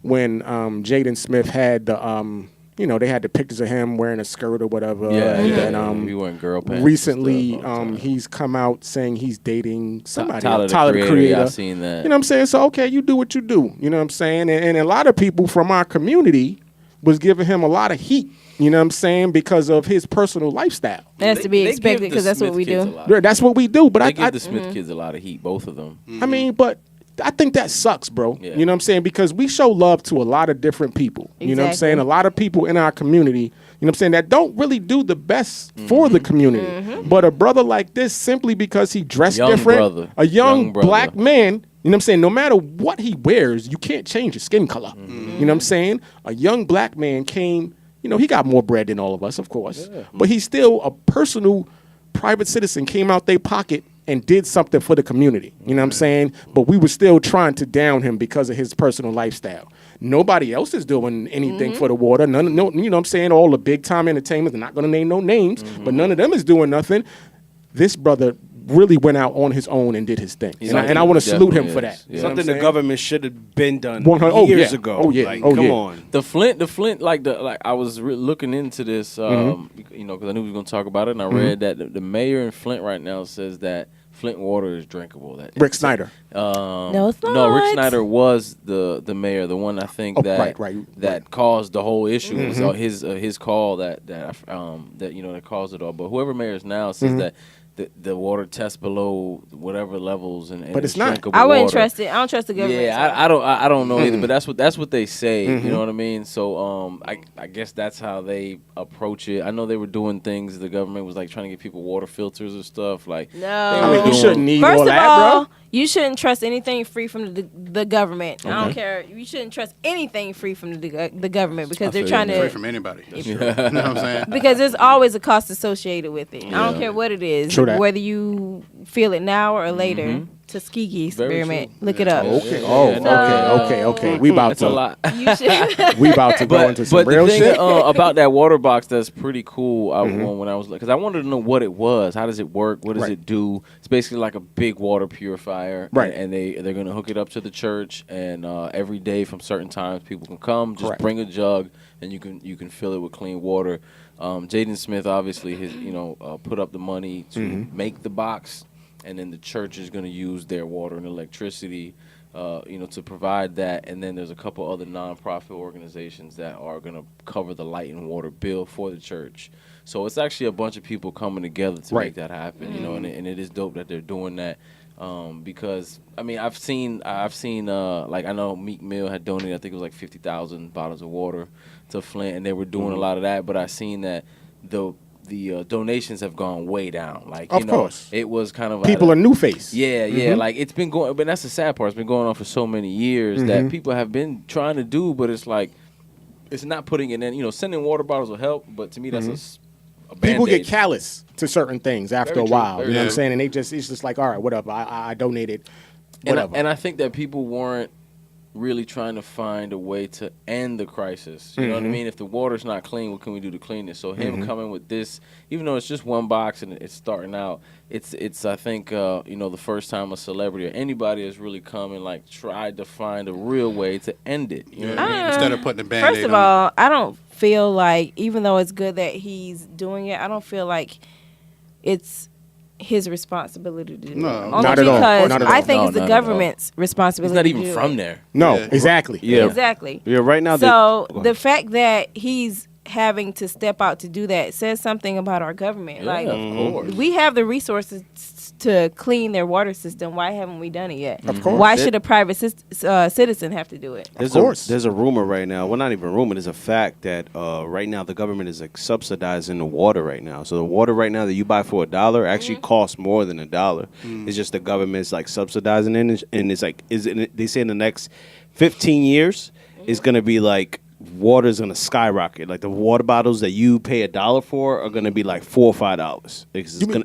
when Jaden Smith had the, they had the pictures of him wearing a skirt or whatever. Yeah, and yeah. then He wearing girl pants. recently and stuff all the time. he's come out saying he's dating somebody. Tyler the the Creator. I seen that. You know what I'm saying? So, okay, you do what you do. You know what I'm saying? And a lot of people from our community was giving him a lot of heat. You know what I'm saying? Because of his personal lifestyle. That's to be They expected give the because that's what Smith we kids do. a lot. Yeah, that's what we do. But They I give the Smith kids a lot of heat, both of them. I mean, but I think that sucks, bro. Yeah. You know what I'm saying? Because we show love to a lot of different people. You know what I'm Exactly. saying? A lot of people in our community what I'm saying, that don't really do the best for the community. But a brother like this, simply because he dressed Young different, brother. a young Young brother. black man, you know what I'm saying, no matter what he wears, you can't change his skin color. You know what I'm saying? A young black man came, you know, he got more bread than all of us, of course. But he's still a personal private citizen, came out their pocket and did something for the community. You know what I'm saying? But we were still trying to down him because of his personal lifestyle. Nobody else is doing anything for the water. None, no, you know what I'm saying? All the big time entertainers, I'm not going to name no names, but none of them is doing nothing. This brother really went out on his own and did his thing. And I want to salute him for that. You know what I'm Something the saying? government should have been done 100 years yeah. ago. Oh, yeah. Like, Oh, come yeah. on. The Flint, like I was looking into this, you know, because I knew we were going to talk about it, and I read that the mayor in Flint right now says that Flint water is drinkable. That Rick Snyder. No, it's No, Rick not. Snyder was the mayor, the one I think that caused the whole issue. It was his call that you know that caused it all. But whoever mayor is now says that the water tests below whatever levels and But it's not. drinkable I wouldn't water. trust it. I don't trust the government. Yeah, I don't know either, but that's what they say. You know what I mean? So I guess that's how they approach it. I know they were doing things. The government was like trying to get people water filters and stuff. Like No. they I were mean, you doing- shouldn't need First all of that, all, bro. you shouldn't trust anything free from the government. I don't care. You shouldn't trust anything free from the government because they're feel trying Free to. from anybody. That's true. You know what I'm saying? Because there's always a cost associated with it. I don't care what it is, True that. whether you feel it now or later. Tuskegee Very experiment. true. Look it up. Okay. Yeah, Oh, yeah, okay. We about That's a to lot. You should. we about to go into some but real the thing shit. about that water box that's pretty cool. When I was because I wanted to know what it was. How does it work? What does Right. it do? It's basically like a big water purifier. Right. And they're gonna hook it up to the church, and every day from certain times people can come. Just Correct. bring a jug, and you can fill it with clean water. Jaden Smith obviously put up the money to make the box. And then the church is going to use their water and electricity, to provide that. And then there's a couple other nonprofit organizations that are going to cover the light and water bill for the church. So it's actually a bunch of people coming together to make that happen, and it is dope that they're doing that. Because I mean, I've seen like I know Meek Mill had donated, I think it was like 50,000 bottles of water to Flint, and they were doing a lot of that. But I seen that the donations have gone way down. Like, Of course. it was kind of People are new face. yeah. Like it's been going, but that's the sad part. It's been going on for so many years that people have been trying to do, but it's like it's not putting it in. Sending water bottles will help, but to me that's a People Band-Aid. get callous to certain things after Very a true, while. very You know what I'm true. saying? And it's just like, all right, whatever. I donated. Whatever. And I think that people weren't really trying to find a way to end the crisis. You know what I mean? If the water's not clean, what can we do to clean it? So him coming with this, even though it's just one box and it's starting out, it's I think the first time a celebrity or anybody has really come and like tried to find a real way to end it. You know what I mean? Instead of putting a Band-Aid First of on all, I don't feel like, even though it's good that he's doing it, I don't feel like it's his responsibility to do No, it. Only not at all. because Not at I all. think No, it's the not at all. government's responsibility. He's not to even do from it. there. no, Yeah. exactly. Yeah. Exactly. Yeah, right now. So go the ahead. fact that he's having to step out to do that says something about our government. Yeah, Like of course. we have the resources to clean their water system. Why haven't we done it yet? Of course. Why should a private citizen have to do it? There's course. there's a rumor right now. Well, not even rumor. There's a fact that right now the government is like subsidizing the water right now. So the water right now that you buy for $1 actually costs more than $1. It's just the government's like subsidizing it, and it's like they say in the next 15 years it's gonna be like water's gonna skyrocket. Like the water bottles that you pay $1 for are gonna be like $4 or $5.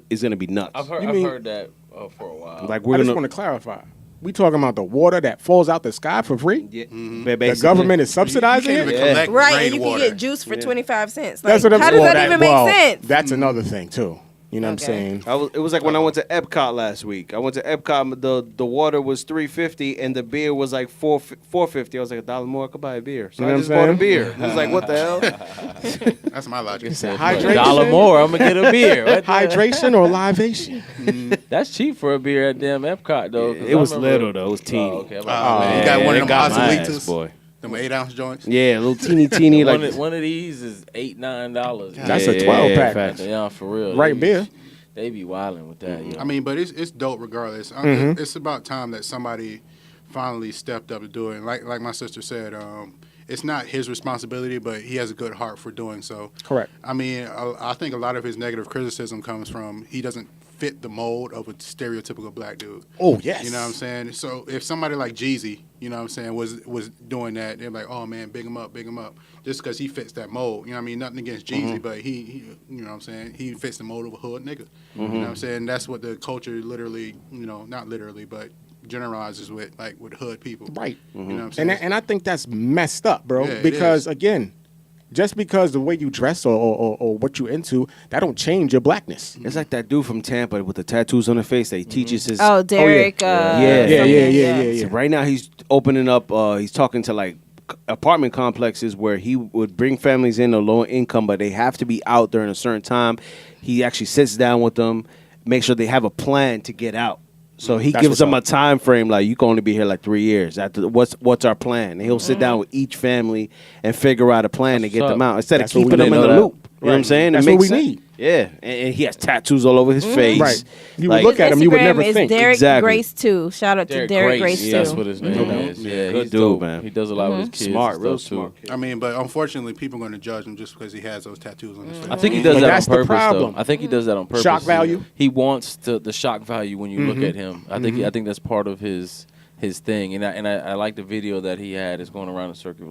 It's gonna be nuts. I've You mean- heard that for a while. Like I we're just gonna. want to clarify. We talking about the water that falls out the sky for free? Yeah, The basically. government is You subsidizing can't it? even collect Right, and you rainwater. can get juice for 25 cents. Like, That's what I'm how saying. does that even make sense? That's another thing too. You know what I'm Okay. saying? It was like when I went to Epcot last week. I went to Epcot. The water was $3.50 and the beer was like $4.50. I was like $1 more, I could buy a beer. So You know I what just I'm bought a saying? beer. I was like, what the hell? That's my logic. Hydration, $1 more, I'm gonna get a beer. What the- hydration or libation? That's cheap for a beer at damn Epcot though. 'cause It was I remember- little though. It was teeny. Oh, okay. I'm Oh, about to you say, got one of it them got my Osalitas? ass, boy. Them 8-ounce joints. Yeah, a little teeny one, like. one of these is $8-9. That's a 12 pack. facts. Yeah, for real. Right beer. They be wilding with that. You know? I mean, but it's dope regardless. It's about time that somebody finally stepped up to do it. And like my sister said, it's not his responsibility, but he has a good heart for doing so. Correct. I mean, I think a lot of his negative criticism comes from he doesn't fit the mold of a stereotypical black dude. Oh, yes. You know what I'm saying? So if somebody like Jeezy, you know what I'm saying, was doing that, they're like, oh man, big him up, just because he fits that mold. You know what I mean? Nothing against Jeezy, but he, you know what I'm saying, he fits the mold of a hood nigga. You know what I'm saying? That's what the culture literally, you know, not literally, but generalizes with, like, with hood people. Right. You know what I'm saying? And I think that's messed up, bro. Yeah, it because is. again, just because the way you dress or what you into, that don't change your blackness. It's like that dude from Tampa with the tattoos on the face that he teaches his. Oh, Derek. Yeah. So right now he's opening up. He's talking to like apartment complexes where he would bring families in of low income, but they have to be out during a certain time. He actually sits down with them, make sure they have a plan to get out. So he That's gives what's them up. a time frame, like you can only be here like 3 years. After what's our plan? And he'll sit down with each family and figure out a plan to get them out instead of That's what keeping we them in need. the loop. You know what I'm Right. saying? That's It what makes we sense. need. Yeah, and he has tattoos all over his face. Right. You would Like- look at him, you would Instagram never is think. Derek Exactly. Grace too. Shout out to Derek Grace Yeah, that's too. what his name is. Yeah, Good he's dude, dope. man. He does a lot with his kids. Smart, and real stuff, too. smart. I mean, but unfortunately, people are going to judge him just because he has those tattoos on his face. I think he does But that that's on the purpose, problem. though. I think he does that on purpose. Shock value? He wants the shock value when you look at him. I think that's part of his thing. And I like the video that he had. It's going around the circuit,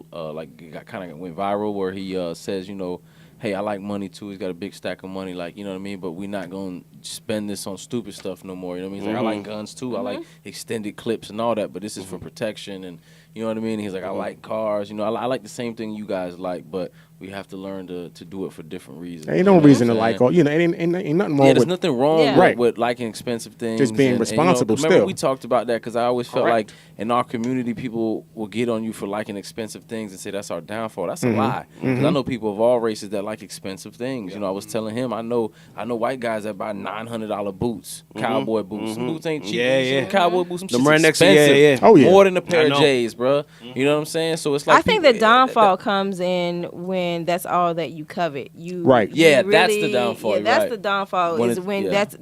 kind of went viral, where he says, you know, hey, I like money too. He's got a big stack of money, like, you know what I mean? But we're not going to spend this on stupid stuff no more. You know what I mean? He's like, I like guns too. I like extended clips and all that, but this is for protection. And you know what I mean? He's like, I like cars. You know, I like the same thing you guys like, but we have to learn to do it for different reasons. Ain't no reason to like all. You know, ain't nothing wrong Yeah, there's with. nothing wrong Yeah. Right. with liking expensive things. Just being responsible remember still. we talked about that because I always felt Correct. like in our community people will get on you for liking expensive things and say that's our downfall. That's a lie. Because I know people of all races that like expensive things. You know, I was telling him I know white guys that buy $900 boots, cowboy boots. Some boots ain't cheap. Yeah. Some cowboy boots, some Them shit's rednecks, expensive. yeah. Oh, yeah. More than a pair I of know. J's, bro. You know what I'm saying? So it's like I think the people- downfall comes in when that's all that you covet. You Right. you Yeah, that's the downfall, Yeah, you're that's right. the downfall. When Is it's- when yeah. that's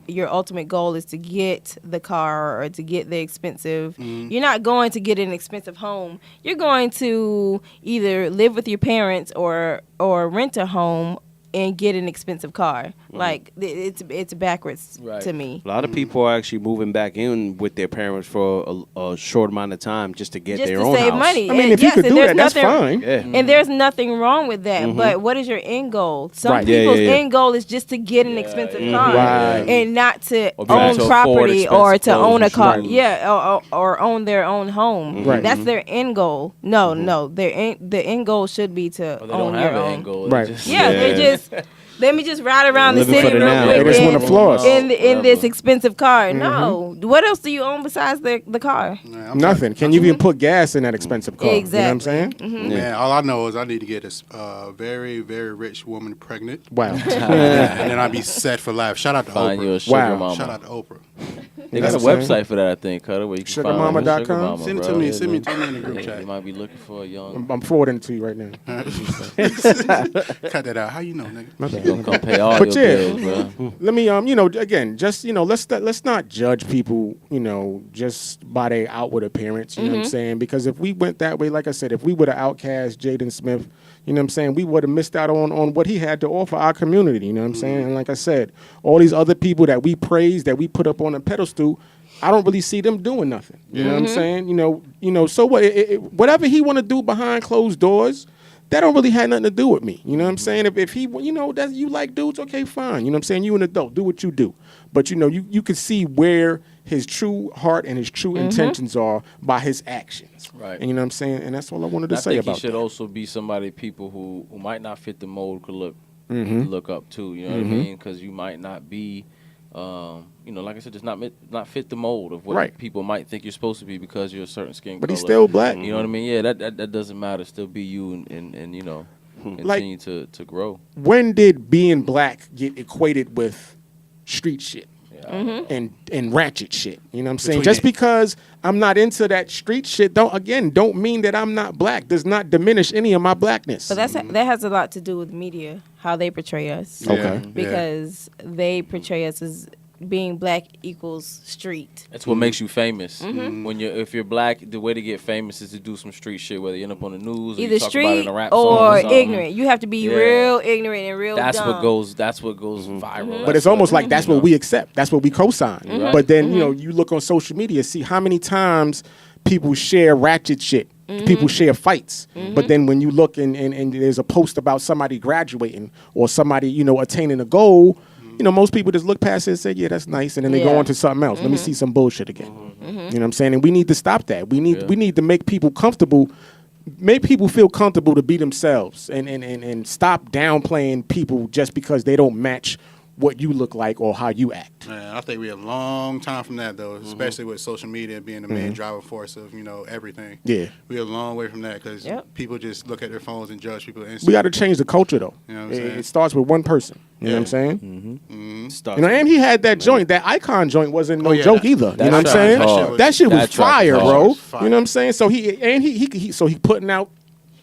your ultimate goal is to get the car or to get the expensive. You're not going to get an expensive home. You're going to either live with your parents or rent a home and get an expensive car. Like it's backwards Right. to me. A lot of people are actually moving back in with their parents for a short amount of time just to get Just their to own save house. money. I mean, And if you yes, could and do there's that, that's nothing- fine. Yeah. And there's nothing wrong with that. But what is your end goal? Some Right. Yeah, people's yeah. end goal is just to get an expensive car Right. and not to Or be able own to afford property or expensive to clothes own and a car. shoes. Yeah, or own their own home. Right. That's their end goal. No, the end goal should be to They own don't have your an own. end goal. Right. Yeah, they're just. Let me just ride around the Living city for the real now. quick. They just and- wanna floss. in Whatever. this expensive car. No, what else do you own besides the car? Man, I'm Nothing. Can you even put gas in that expensive car? Exactly. You know what I'm saying? Man, all I know is I need to get a very, very rich woman pregnant, Wow. and then I'd be set for life. Shout out to Find you a Oprah. sugar Wow. mama. Shout out to Oprah. They got a That's what I'm website for that, I think, Cutter, where you can find Sugarmama.com? Sugar Mama, Send it bro. to me. Yeah, Send me man. in the group Yeah, chat. you might be looking for a young. I'm forwarding it to you right now. Cut that out. How you know, nigga? My bad. Gonna come pay all But your yeah. bills, bro. Let me again, just let's not judge people, just by their outward appearance, you know what I'm saying? Because if we went that way, like I said, if we would have outcast Jaden Smith, you know what I'm saying, we would have missed out on what he had to offer our community, you know what I'm saying? And like I said, all these other people that we praise, that we put up on a pedestal, I don't really see them doing nothing. You know what I'm saying? So what? Whatever he want to do behind closed doors, that don't really have nothing to do with me. You know what I'm saying? If he, that you like dudes, okay, fine. You know what I'm saying? You an adult, do what you do. But you can see where his true heart and his true intentions are by his actions. Right. And you know what I'm saying? And that's all I wanted to I say think about he should that. also be somebody people who might not fit the mold could look up to. You know what I mean? Because you might not be, like I said, just not fit the mold of what Right. people might think you're supposed to be because you're a certain skin But color. he's still black. You know what I mean? Yeah, that doesn't matter. Still be you and continue to grow. When did being black get equated with street shit? And ratchet shit. You know what I'm saying? Between Just it. because I'm not into that street shit don't mean that I'm not black. Does not diminish any of my blackness. But that has a lot to do with media, how they portray us. Okay. Yeah. Because they portray us being black equals street. That's what makes you famous. Mm-hmm. If you're black, the way to get famous is to do some street shit, whether you end up on the news, or Either you talk about it street in a rap or song something. ignorant. You have to be real ignorant and real That's dumb. what goes viral. But it's almost like that's what we accept. That's what we co-sign. Mm-hmm. But then, you look on social media, see how many times people share ratchet shit. People share fights. But then when you look and there's a post about somebody graduating or somebody, attaining a goal, most people just look past it and say, yeah, that's nice. And then they go on to something else. Let me see some bullshit again. You know what I'm saying? And we need to stop that. We need to make people comfortable, make people feel comfortable to be themselves and stop downplaying people just because they don't match what you look like or how you act. Man, I think we're a long time from that, though, especially with social media being the main driving force of, everything. Yeah. We're a long way from that because people just look at their phones and judge people instantly. We got to change the culture, though. You know what I'm saying? It starts with one person. You know what I'm saying? And he had that joint, that Icon joint wasn't no joke either. You know what I'm saying? That shit was fire, bro. You know what I'm saying? So he putting out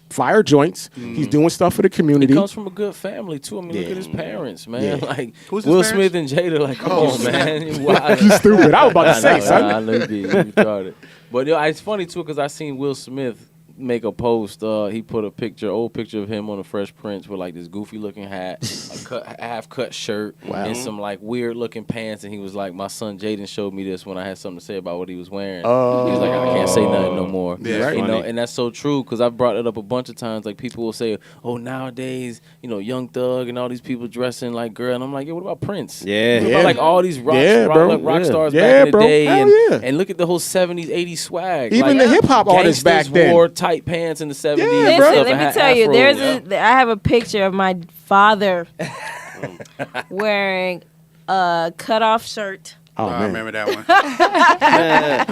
fire joints. He's doing stuff for the community. He comes from a good family too. I mean, look at his parents, man. Yeah. Like Who's Will his Smith and Jada. Like, come on, man. You stupid. I was about to say, son. I know you did. You retarded. But it's funny too because I seen Will Smith make a post. He put a old picture of him on a Fresh Prince with like this goofy looking hat, a half cut shirt, and some like weird looking pants. And he was like, my son Jaden showed me this when I had something to say about what he was wearing. He was like, I can't say nothing no more. Yeah, you know, and that's so true because I've brought it up a bunch of times. Like people will say, oh, nowadays, Young Thug and all these people dressing like girl, and I'm like, what about Prince? Yeah, What about like all these rock stars Yeah, back in the bro. day, Hell and look at the whole 70s, 80s swag. Even like, the hip hop artists back gangsters then wore tight pants in the 70s. Yeah, Listen, bro. let me tell you, I have a picture of my father wearing a cutoff shirt. Oh, I man. remember that one.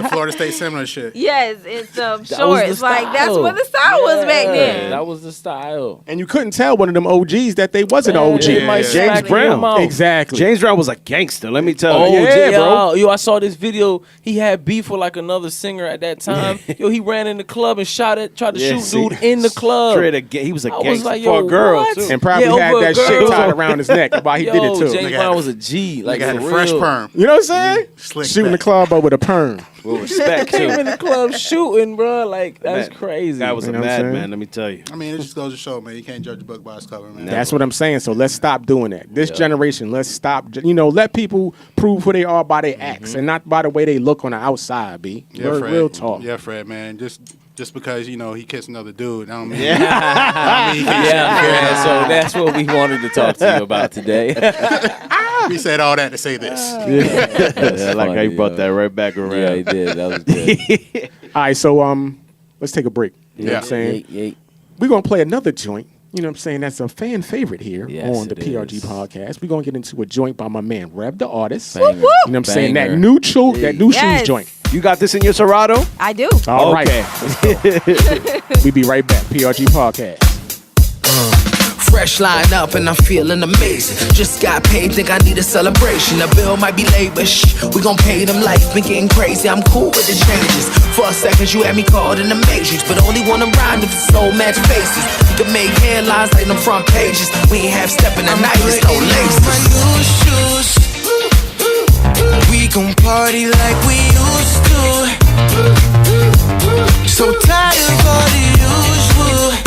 The Florida State Seminole shit. Yes, it's was the shorts. Like that's style. what the style was back then. That was the style. And you couldn't tell one of them OGs that they wasn't OG. James Brown. Exactly. James Brown was a gangster, let me tell you. yeah, bro. Yo, I saw this video. He had beef with like another singer at that time. Yo, he ran in the club and tried to shoot dude in the club. He was a I was gangster like, for a yo, girl, what? too. And probably Yeah, had over a that shit girl. tied around his neck while he did it too. James Brown was a G. Like had for a fresh real. perm. You know what I'm saying? Slick Shooting the back. club up with a perm. With respect, Came too. in the club shooting, bro. Like that's Man, crazy. That was You a know what I'm saying? madman, let me tell you. I mean, it just goes to show, man, you can't judge a book by its cover, man. That's what I'm saying. So let's stop doing that. This generation, let's stop. Let people prove who they are by their acts and not by the way they look on the outside, B. Real talk. Yeah, Fred, man. Just because, he kissed another dude, I don't mean... Yeah, so that's what we wanted to talk to you about today. He said all that to say this. I like how you brought that right back around. Yeah, he did. That was good. All right, so let's take a break. You know what I'm saying? Yeah. We're going to play another joint. You know what I'm saying? That's a fan favorite here Yes, on the it PRG is. podcast. We're going to get into a joint by my man, Rev The Artist. Banger. You know what I'm saying? That Banger. new Shoes Yes. joint. You got this in your Serato? I do. All right. Okay. We be right back. PRG podcast. Fresh line up and I'm feeling amazing. Just got paid, think I need a celebration. The bill might be late, but we gon' pay them. Life been getting crazy, I'm cool with the changes. For a second you had me caught in the matrix, but only wanna rhyme if it's no match faces. We can make headlines like them front pages. We ain't half stepping the night, it's no laces. My new shoes. We gon' party like we used to. So tired of all the usual.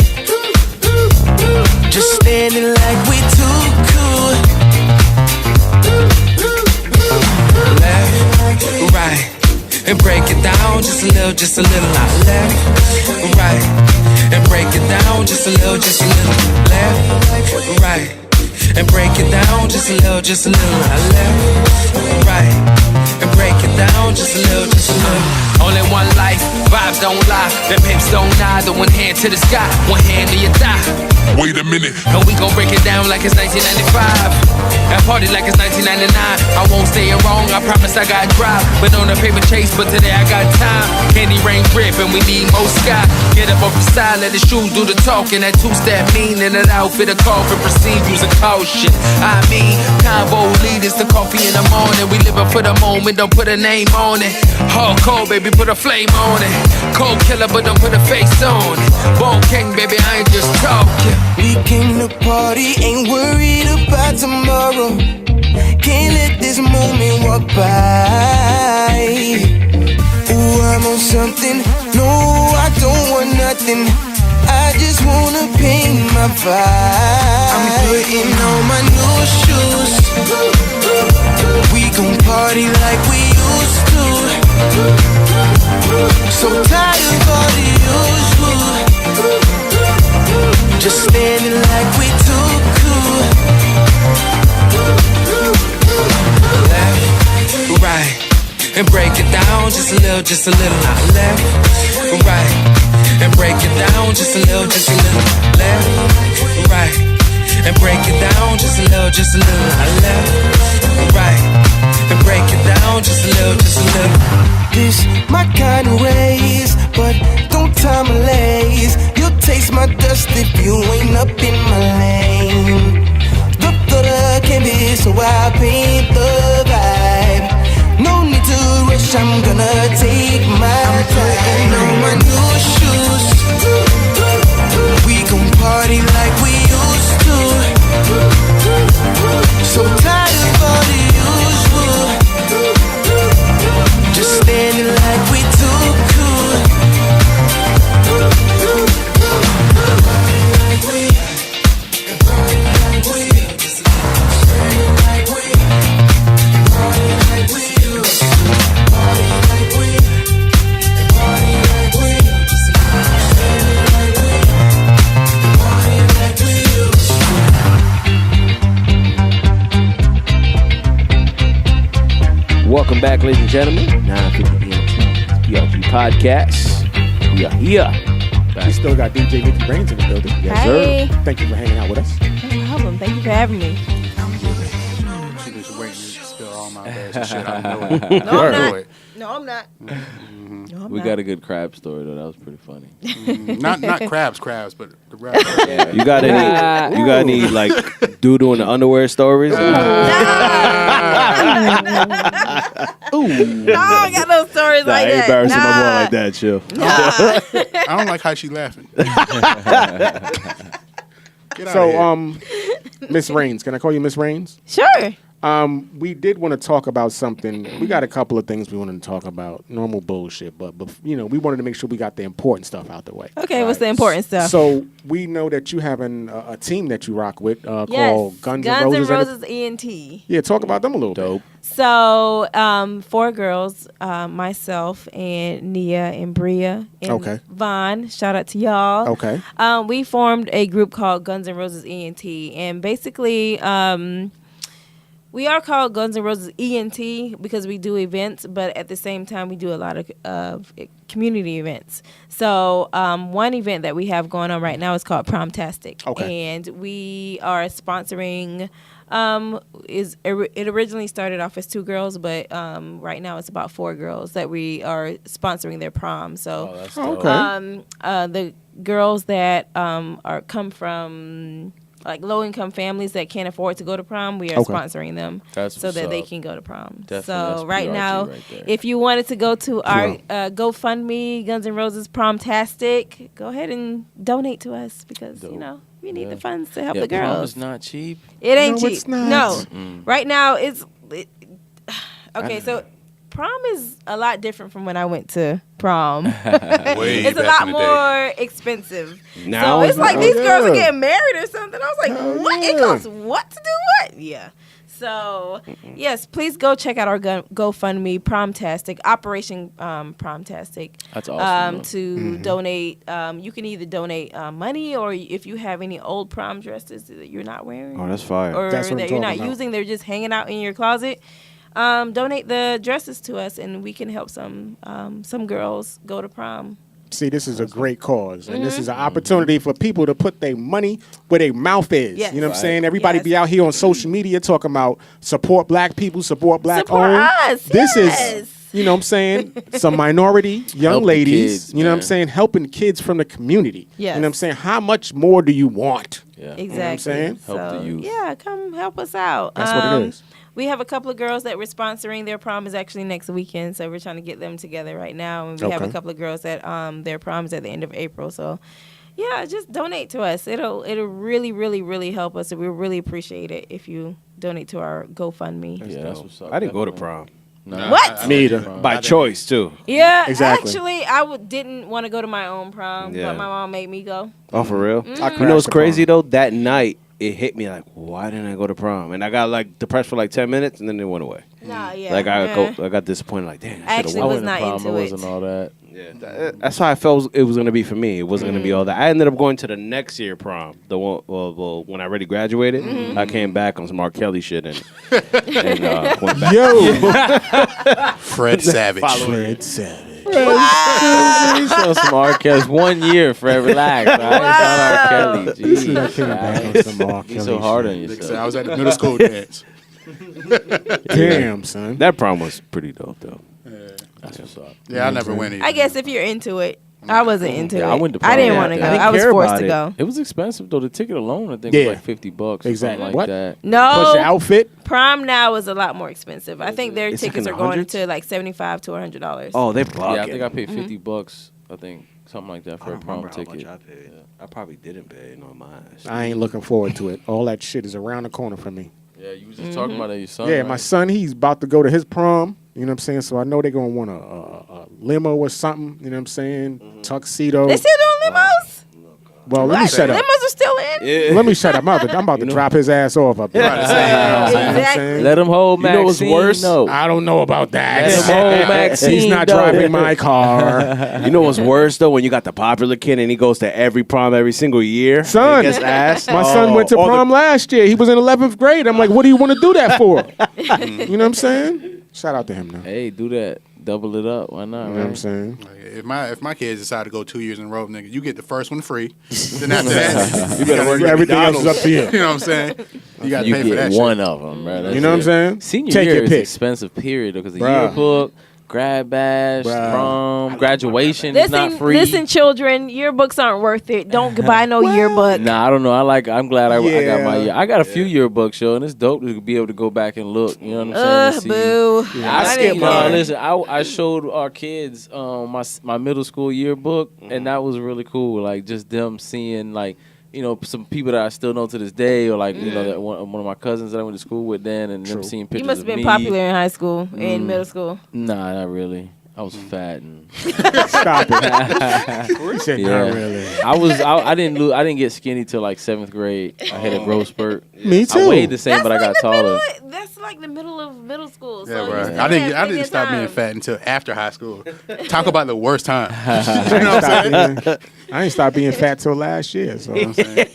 Just standing like we too cool. Left, right, and break it down just a little. Left, right, and break it down just a little. Left, right, and break it down just a little. Left, right, and break it down just a little. Only one life, vibes don't lie, the pimps don't nod. The one hand to the sky, one hand to your thigh. Wait a minute. And we gon' break it down like it's 1995. And party like it's 1999. I won't stay wrong, I promise I got drive. But on a paper chase, but today I got time. Candy rain grip and we need more sky. Get up off the side, let the shoes do the talking. That two-step meaning, that outfit a coffin. Proceed, use a caution. I mean, convo leaders, the coffee in the morning. We living for the moment, don't put a name on it. Hardcore, baby, put a flame on it. Cold killer, but don't put a face on it. Bone king, baby, I ain't just talking. We came to party, ain't worried about tomorrow. Can't let this moment walk by. Ooh, I'm on something. No, I don't want nothing. I just wanna paint my vibe. I'm putting on my new shoes. We gon' party like we used to. So tired of all the usual. Just standing like we too cool. Left, right, and break it down just a little, just a little. Left, right, and break it down just a little, just a little. Left, right, and break it down just a little, just a little. Left, right, and break it down just a little, just a little. This my kind of race, but don't time my lace. You'll taste my dust if you ain't up in my lane. The can be so I paint the vibe. No need to rush, I'm gonna take my time. On my new shoes, we gon' party like we used to. So tired of all the usual. Just standing like we too cool. Welcome back, ladies and gentlemen. 950 PRG Podcast. We are here. We still got DJ Nikki Reignz in the building. Yes, Hey. sir. Thank you for hanging out with us. No problem. Thank you for having me. She was waiting to spill all my bad shit. I know it. No, I'm not. No, I'm not. No, I'm We not. got a good crab story though. That was pretty funny. Not crabs, but the rap. You got any like doodle in the underwear stories? No, I got no stories like I ain't that. embarrassing my boy like that, chill. I don't like how she laughing. Get So, out Miss Reignz, can I call you Miss Reignz? Sure. We did want to talk about something. We got a couple of things we wanted to talk about. Normal bullshit, but we wanted to make sure we got the important stuff out the way. Okay, what's the important stuff? So we know that you have a team that you rock with yes, called Guns N' Roses. ENT. Yeah, talk about them a little bit. So, 4 girls, myself and Nia and Bria and Okay. Vaughn. Shout out to y'all. Okay. We formed a group called Guns N' Roses ENT, and basically, we are called Guns N' Roses ENT because we do events, but at the same time, we do a lot of community events. So one event that we have going on right now is called Promtastic. Okay. And we are sponsoring, it originally started off as 2 girls, but right now it's about 4 girls that we are sponsoring their prom. So That's dope. Okay. the girls that come from like low-income families that can't afford to go to prom, we are Okay. sponsoring them That's so what's that they up. can go to prom. Definitely, So that's right PRG now, right there. if you wanted to go to our GoFundMe, Guns N' Roses Promtastic, go ahead and donate to us because, Dope. we need Yeah. the funds to help Yeah, the prom girls. is not cheap. It ain't No, cheap. it's not. No. Right now, okay, so prom is a lot different from when I went to prom. Way It's a back lot in the day. more expensive. Now So it's like these girls are yeah. getting married or something. I was like, what? It yeah. costs what to do what? Yeah. So, yes, please go check out our GoFundMe, Promtastic, Operation Promtastic. That's awesome. To donate. You can either donate money or if you have any old prom dresses that you're not wearing. Oh, that's fire. Or That's what I'm that you're not talking about. using, they're just hanging out in your closet. Donate the dresses to us, and we can help some girls go to prom. See, this is a great cause, and this is an opportunity for people to put their money where their mouth is. Yes. You know what I'm Right. saying? Everybody Yes. be out here on social media talking about support black people, support black Support owned. us, This yes. is, you know what I'm saying, some minority young Help the ladies, kids, you know what I'm man. saying, helping kids from the community. Yes. You know what I'm saying? How much more do you want? Yeah. Exactly. saying? Help the So, youth. yeah, come help us out. That's what it is. We have a couple of girls that we're sponsoring. Their prom is actually next weekend, so we're trying to get them together right now. And we have a Okay. couple of girls that their prom is at the end of April. So, yeah, just donate to us. It'll really, really, really help us. And we really appreciate it if you donate to our GoFundMe. That's what's up. I didn't go to Definitely. prom. No, What? Me either. By choice, too. Yeah, Exactly. actually, I didn't want to go to my own prom, Yeah. but my mom made me go. Oh, for real? I You know what's crashed the crazy, prom. though? That night, it hit me like, why didn't I go to prom? And I got, like, depressed for, like, 10 minutes, and then it went away. Nah, yeah. Like, yeah. I got disappointed, like, dang, I I actually should I have was went to not prom. into It it. wasn't all that. Yeah, that's how I felt it was going to be for me. It wasn't going to be all that. I ended up going to the next year prom. The one, well, when I already graduated, I came back on some R. Kelly shit and went back. Yo, Fred Savage. Fred Savage. He saw some R. Kelly. 1 year, Fred. Relax. Right? It's not R. Kelly. Jeez. I came back on right? some R. You Kelly so hard on shit. Nigga said, yourself. I was at the middle school dance. Damn, son. That prom was pretty dope, though. That's what's up. Yeah, I never went either. I guess if you're into it, I wasn't into Yeah, it. I went to I didn't prom. want to go. I didn't I was care forced about to it. go. It was expensive though. The ticket alone, I think, Yeah. was like $50 Exactly. or something like What? that. Plus your No, outfit. prom now is a lot more expensive. I think their It's like tickets in are the going hundreds? to like $75 to $100. Oh, they Yeah, bugging. I think I paid $50. I think something like that I for a don't prom remember how ticket. much I paid. I probably didn't pay no mind. I ain't looking forward to it. All that shit is around the corner for me. Yeah, you was just talking about that your son. Yeah, right? my son, he's about to go to his prom. You know what I'm saying? So I know they're going to want a limo or something. You know what I'm saying? Tuxedo. They still doing limos? Well, let me What? shut up. Limos are still in? Let me shut up. I'm about to drop his ass off up there. You know what I'm Exactly. saying? Let him hold You know what's Maxine. worse? No. I don't know about Let him that. hold Maxine. He's not though. driving my car. You know what's worse though? When you got the popular kid and he goes to every prom every single year. Son, and gets asked. My son went to all the- prom last year. He was in 11th grade. I'm like, what do you want to do that for? You know what I'm saying? Shout out to him now. Hey, do that. Double it up. Why not? You know what I'm Right? saying? Like, if my kids decide to go 2 years in a row, nigga, you get the first one free. Then after that, You better work everything else is up to you. You know what I'm saying? You got to You pay for that get one shit. of them, bro. That's You know what I'm it. saying? Senior Take year your is pick. expensive, period, because the Bruh. yearbook, grad bash, Bruh. prom, graduation is not free. Listen, children, yearbooks aren't worth it. Don't buy no yearbook. Nah, I don't know. I'm glad I got my Yeah. year. I got a few yearbooks, yo, and it's dope to be able to go back and look. You know what I'm saying? To see- Boo. I I skipped didn't go. Listen, I showed our kids my middle school yearbook, and that was really cool. Like just them seeing like some people that I still know to this day, or like that one of my cousins that I went to school with then, and them seeing pictures. You must have of been me. popular in high school, in middle school. Nah, not really. I was fat and Stop it. He said, yeah. not really. I didn't get skinny till like 7th grade. I had a growth spurt. Me I too. weighed the same, but I got taller. That's like the middle of middle school. Yeah, so right. you still I didn't. have I plenty didn't of stop being time. fat until after high school. Talk about the worst time. I ain't stopped being fat till last year. So You know what I'm saying?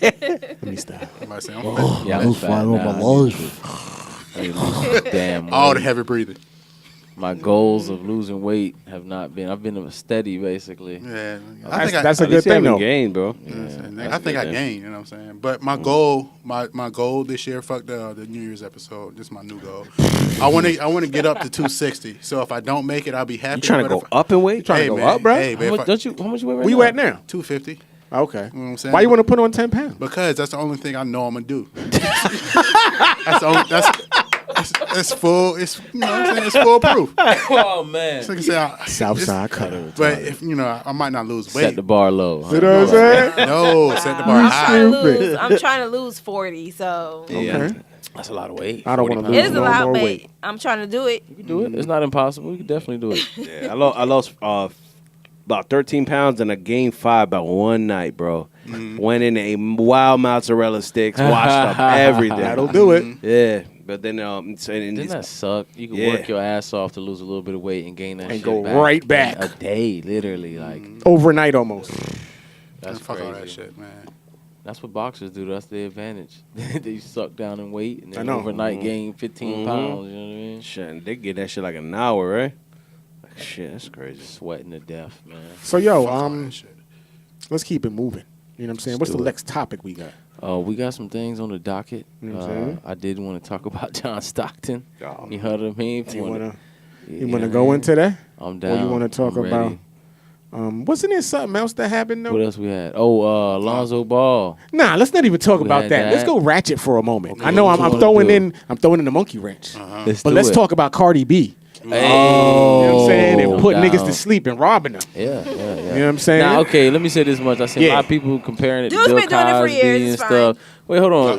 let me stop. I'm about to say, I'm fat. Yeah, I was fat. I need to lose damn All the weight. heavy breathing. My goals of losing weight have not been. I've been steady basically. Yeah, I think That's a At good least you thing, haven't though. gained, bro. I think I gained. You know what I'm saying? But my goal, my goal this year, fuck the New Year's episode. This is my new goal. I want to get up to 260. So if I don't make it, I'll be happy. You trying to But go if- up in weight? Trying to Hey, go man, up, bro? Hey, man, How much you weigh right Where you now? at now? 250. Okay. You know what I'm saying? Why you want to put on 10 pounds? Because that's the only thing I know I'm gonna do. That's full. It's what I'm saying. It's full proof. Oh man. So I can say Southside cutter. but if I might not lose weight. Set the bar low. Huh? You know what I'm saying? No, set the bar I'm high. trying to Stupid. lose. I'm trying to lose 40. So Okay. That's a lot of weight. I don't want to 40 it lose is no a lot, more but weight. I'm trying to do it. You can do it. It's not impossible. You can definitely do it. Yeah, I lost about 13 pounds and I gained 5 about one night, bro. Went in a wild mozzarella sticks, washed up everything. That'll do it. Yeah, but then Didn't that suck? You can Yeah. work your ass off to lose a little bit of weight and gain that And shit go back right in back. a day, literally. Like Overnight almost. that's Fuck all that crazy. shit, man. That's what boxers do. That's the advantage. They suck down in weight and I then know. overnight gain 15 pounds. You know what I mean? shit, and they get that shit like an hour, right? Like, shit, that's crazy. Sweating to death, man. So, yo, Fuck all that shit. let's keep it moving. You know what I'm saying? What's do the it. next topic we got? We got some things on the docket. You know what I'm saying? I did want to talk about John Stockton. Oh. You heard of me? You wanna go into that? I'm Or down. you want to talk I'm ready. about? Wasn't there something else that happened though? What else we had? Oh, Alonzo Ball. Nah, let's not even talk We about had that. Let's that. go ratchet for a moment. Okay, I know what I'm you wanna throwing do? in the monkey wrench, Let's but do let's it. talk about Cardi B. Hey. You know what I'm saying? And I'm putting niggas down. to sleep and robbing them. Yeah. You know what I'm saying? Now, okay, let me say this much. I see a Yeah. lot of people comparing it to Dude's Bill been doing it for Cosby years, and it's stuff. Wait, hold on.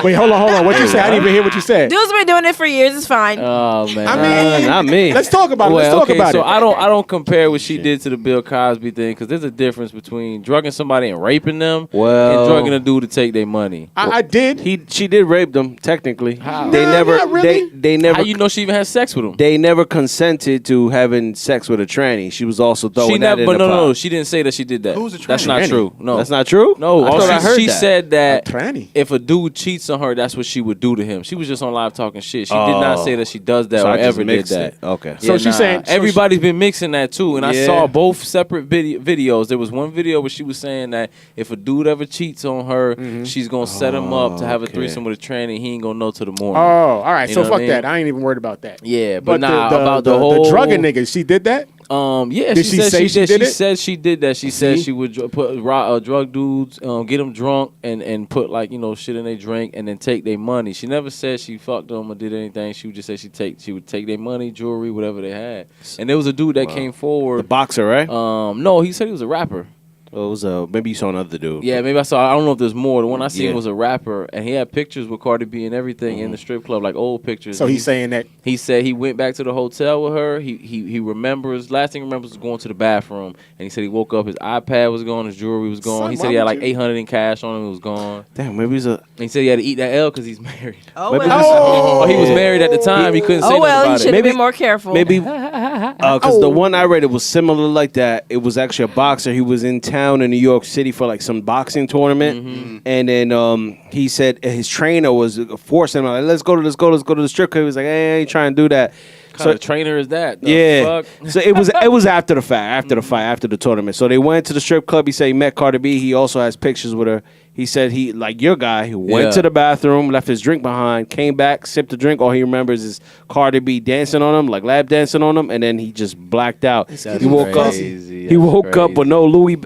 Wait, hold on. What you say? I didn't even hear what you said. Dude's been doing it for years. It's fine. Oh man. I mean, not me. Let's talk about it. Let's talk about so it. I don't compare what she did to the Bill Cosby thing because there's a difference between drugging somebody and raping them Well- and drugging a dude to take their money. I did. She did rape them technically. How? They Nah, never. not really. They never. How you know she even had sex with him? They never consented to having sex with a tranny. She was also throwing She that never, in but the no, pot. no, she didn't say that she did that. Who's a That's tranny? not true. No, That's not true. No, I thought I heard she that. said that A tranny. if a dude cheats on her, that's what she would do to him. She was just on live talking shit. She did not say that she does that So or I just ever did mixed that. it. Okay. So she's saying- so everybody's been mixing that too, and I Yeah. saw both separate videos. There was one video where she was saying that if a dude ever cheats on her, she's gonna set him up to have a okay. threesome with a tranny. He ain't gonna know till the morning. Oh, all right. You So know fuck what I mean? that. I ain't even worried about that. Yeah, but nah, the, about the, the whole drugging nigga, she did that. Yeah, Did she she said say she she did. did She it? said she did that. She said See? she would put drug dudes, get them drunk and put like shit in their drink and then take their money. She never said she fucked them or did anything. She would just say she would take their money, jewelry, whatever they had. And there was a dude that came The forward. boxer, right? No, he said he was a rapper. It was maybe you saw another dude. Yeah, maybe I saw. I don't know if there's more. The one I seen Yeah. was a rapper, and he had pictures with Cardi B and everything in the strip club, like old pictures. So And he's saying that. he said he went back to the hotel with her. He remembers. Last thing he remembers was going to the bathroom, and he said he woke up. His iPad was gone. His jewelry was gone. Son, He why said he had would like you- 800 in cash on him. It was gone. Damn, maybe he's a. And he said he had to eat that L because he's married. Oh, Maybe well. Oh, he was married at the time. He couldn't say Oh, nothing well, you about should it. have been more careful. Maybe because the one I read, it was similar like that. It was actually a boxer. He was in town in New York City for like some boxing tournament, and then he said his trainer was forcing him like, let's go to the strip club. He was like, hey, I ain't trying to do that. What kind of trainer is that? The Yeah. fuck? So it was after the fact, after the fight, after the tournament. So they went to the strip club. He said he met Cardi B. He also has pictures with her. He said he, like your guy, who went Yeah. to the bathroom, left his drink behind, came back, sipped the drink. All he remembers is Cardi B dancing on him, like lap dancing on him, and then he just blacked out. That's He woke crazy. up. He woke up That's with no Louis.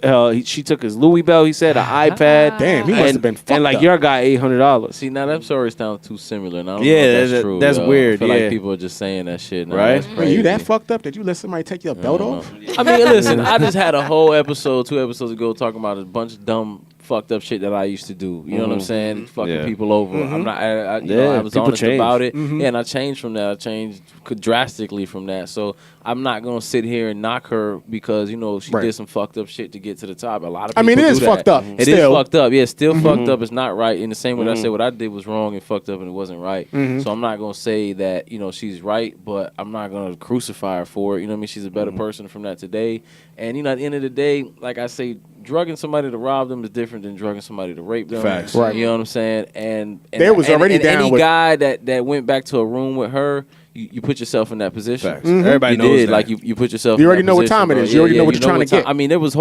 She took his Louis belt. He said an iPad. Damn, he must have been fucked and like up. your guy, $800. See, now that story sounds too similar. And I don't Yeah, know if that's that- true. that's yo. weird, I feel yeah. like people are just saying that shit. Now. Right? That's Wait, crazy. you that fucked up that you let somebody take your belt off? I mean, listen, I just had a whole episode, 2 episodes ago, talking about a bunch of dumb, fucked up shit that I used to do. You know what I'm saying? Fucking Yeah. people over. I'm not. You Yeah, know, I was people honest change. about it. Yeah, and I changed from that. I changed drastically from that. So I'm not gonna sit here and knock her because she Right. did some fucked up shit to get to the top. A lot of I people mean, it is do that. fucked up. It is Still. fucked up. Yeah, still fucked up. It's not right. In the same way that I said what I did was wrong and fucked up and it wasn't right. So I'm not gonna say that she's right, but I'm not gonna crucify her for it. You know what I mean? She's a better person from that today. And at the end of the day, like I say, drugging somebody to rob them is different than drugging somebody to rape them. Facts. Right. You know what I'm saying? And There was already down any with- guy that went back to a room with her. You put yourself in that position. Facts. Everybody you knows did. that. Like you put yourself. You in already that know what position, time it bro. is. You already know what you're trying to get. I mean, there was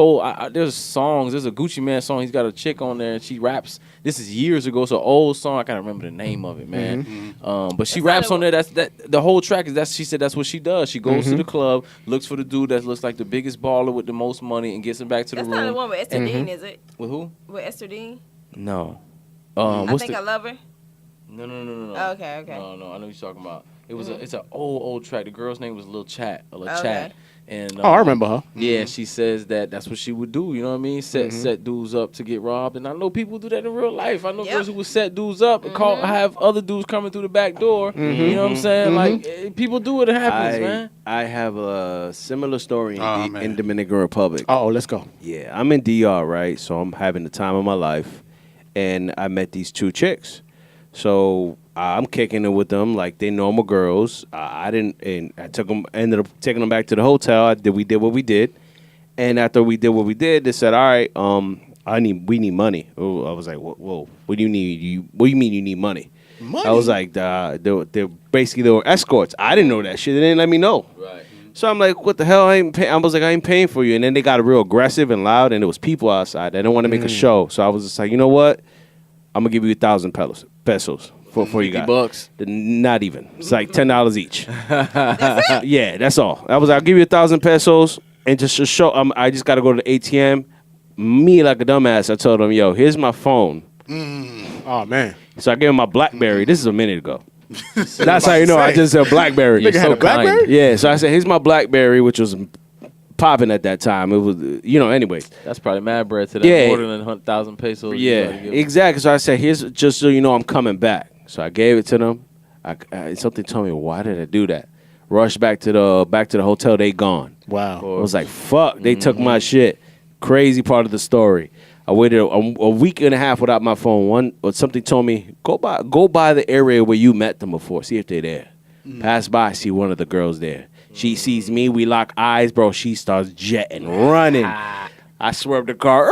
there's songs. There's a Gucci Man song. He's got a chick on there and she raps. This is years ago. It's an old song. I can't remember the name of it, man. But she raps on there. That's the whole track is that she said that's what she does. She goes to the club, looks for the dude that looks like the biggest baller with the most money, and gets him back to That's the not the room. one with Esther Dean, is it? With who? With Esther Dean? No. I What's think the? I love her. No. Oh, okay. No, I know what you're talking about. It was it's an old track. The girl's name was Lil Chat, Okay. Chat. And Oh, I remember her. Yeah, she says that's what she would do. You know what I mean? Set dudes up to get robbed, and I know people do that in real life. I know Yep. girls who would set dudes up and have other dudes coming through the back door. You know what I'm saying? Like people do it. It happens, man. I have a similar story Oh, man. in Dominican Republic. Oh, let's go. Yeah, I'm in DR, right? So I'm having the time of my life, and I met these two chicks. So I'm kicking it with them like they normal girls. I ended up taking them back to the hotel. We did what we did, and after we did what we did, they said, "All right, we need money." Oh, I was like, "Whoa, what do you need? What do you mean you need money?" Money? I was like, they were escorts. I didn't know that shit. They didn't let me know. Right. So I'm like, what the hell? I was like, I ain't paying for you. And then they got real aggressive and loud, and there was people outside. They didn't want to make a show. So I was just like, you know what? I'm gonna give you 1,000 pesos for you guys. $50. Not even. It's like $10 each. Yeah, that's all. I'll give you 1,000 pesos, and just to show. I just gotta go to the ATM. Me like a dumbass. I told them, yo, here's my phone. Oh man. So I gave him my BlackBerry. This is a minute ago. That's how you know I just said BlackBerry. Nigga had a BlackBerry? Yeah, so I said, here's my BlackBerry, which was popping at that time. It was, anyway. That's probably mad bread to them. Yeah. More than 100,000 pesos. Yeah, exactly. So I said, here's just so you know I'm coming back. So I gave it to them. Something told me, why did I do that? Rushed back to the hotel. They gone. Wow. I was like, fuck. They took my shit. Crazy part of the story. I waited a week and a half without my phone. Something told me, go by the area where you met them before. See if they're there. Pass by, see one of the girls there. She sees me. We lock eyes, bro. She starts jetting, running. I swerved the car.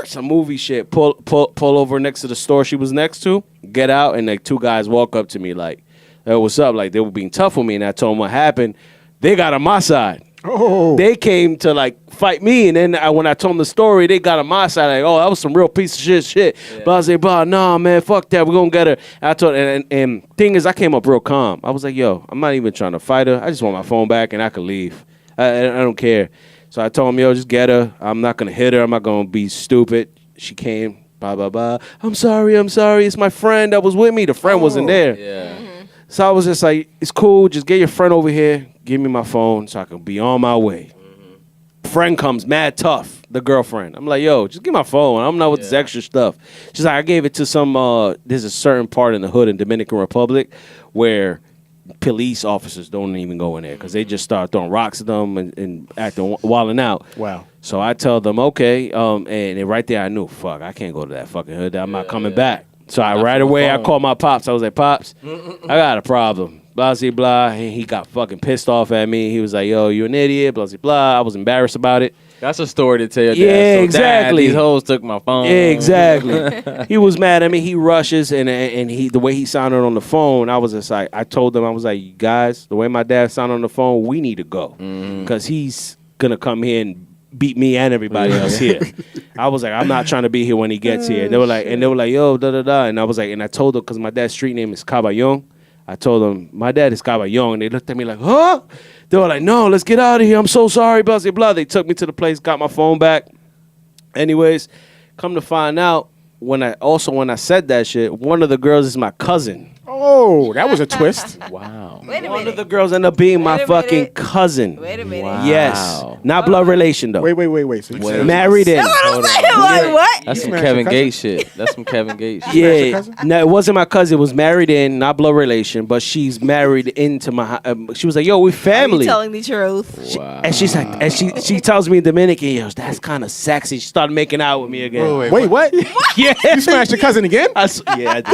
Some movie shit. Pull over next to the store she was next to. Get out, and like 2 guys walk up to me like, hey, what's up? Like they were being tough with me, and I told them what happened. They got on my side. Oh. They came to like fight me, and then when I told them the story, they got on my side. Like, oh, that was some real piece of shit. Yeah. But I was like, bro, nah, man, fuck that. We're gonna get her. And I told, and thing is, I came up real calm. I was like, yo, I'm not even trying to fight her. I just want my phone back, and I could leave. I don't care. So I told him, yo, just get her. I'm not gonna hit her. I'm not gonna be stupid. She came, blah blah blah. I'm sorry. It's my friend that was with me. The friend wasn't there. Yeah. So I was just like, it's cool. Just get your friend over here. Give me my phone so I can be on my way. Friend comes, mad tough, the girlfriend. I'm like, yo, just give my phone. I'm not with this extra stuff. She's like, I gave it to some, there's a certain part in the hood in Dominican Republic where police officers don't even go in there because they just start throwing rocks at them and acting, wilding out. Wow. So I tell them, okay. And then right there I knew, fuck, I can't go to that fucking hood. I'm not coming back. So right away I called my pops. I was like, Pops, I got a problem. Blah, blah, blah. And he got fucking pissed off at me. He was like, yo, you an idiot, blah, blah, blah. I was embarrassed about it. That's a story to tell your dad. Yeah, So, exactly. Dad, these hoes took my phone. Yeah, exactly. He was mad at me. He rushes, and the way he sounded on the phone, I was just like, I told them, I was like, you guys, the way my dad sounded on the phone, we need to go. Because he's going to come here and beat me and everybody else here. I was like, I'm not trying to be here when he gets here. They were like, yo, da da da. And I was like, and I told them, because my dad's street name is Caballon. I told them, my dad is Caballon. And they looked at me like, huh? They were like, no, let's get out of here. I'm so sorry, blah, blah, blah. They took me to the place, got my phone back. Anyways, come to find out, when I said that shit, one of the girls is my cousin. Oh, that was a twist. Wow. Wait a minute. One of the girls ended up being my fucking minute. cousin. Wait a minute. Wow. Yes. Not blood relation, though. Wait. So Married in. That's what I'm saying. Like, what? That's some smashed Kevin your cousin? Gates shit. That's some Kevin Gates shit. Yeah. No, it wasn't my cousin. It was married in, not blood relation, but she's married into my. She was like, yo, we Are family. you telling the truth? Wow. And she's like, and she tells me in Dominican, yo, that's kind of sexy. She started making out with me again. Wait, what? Yeah. You smashed your cousin again? I did.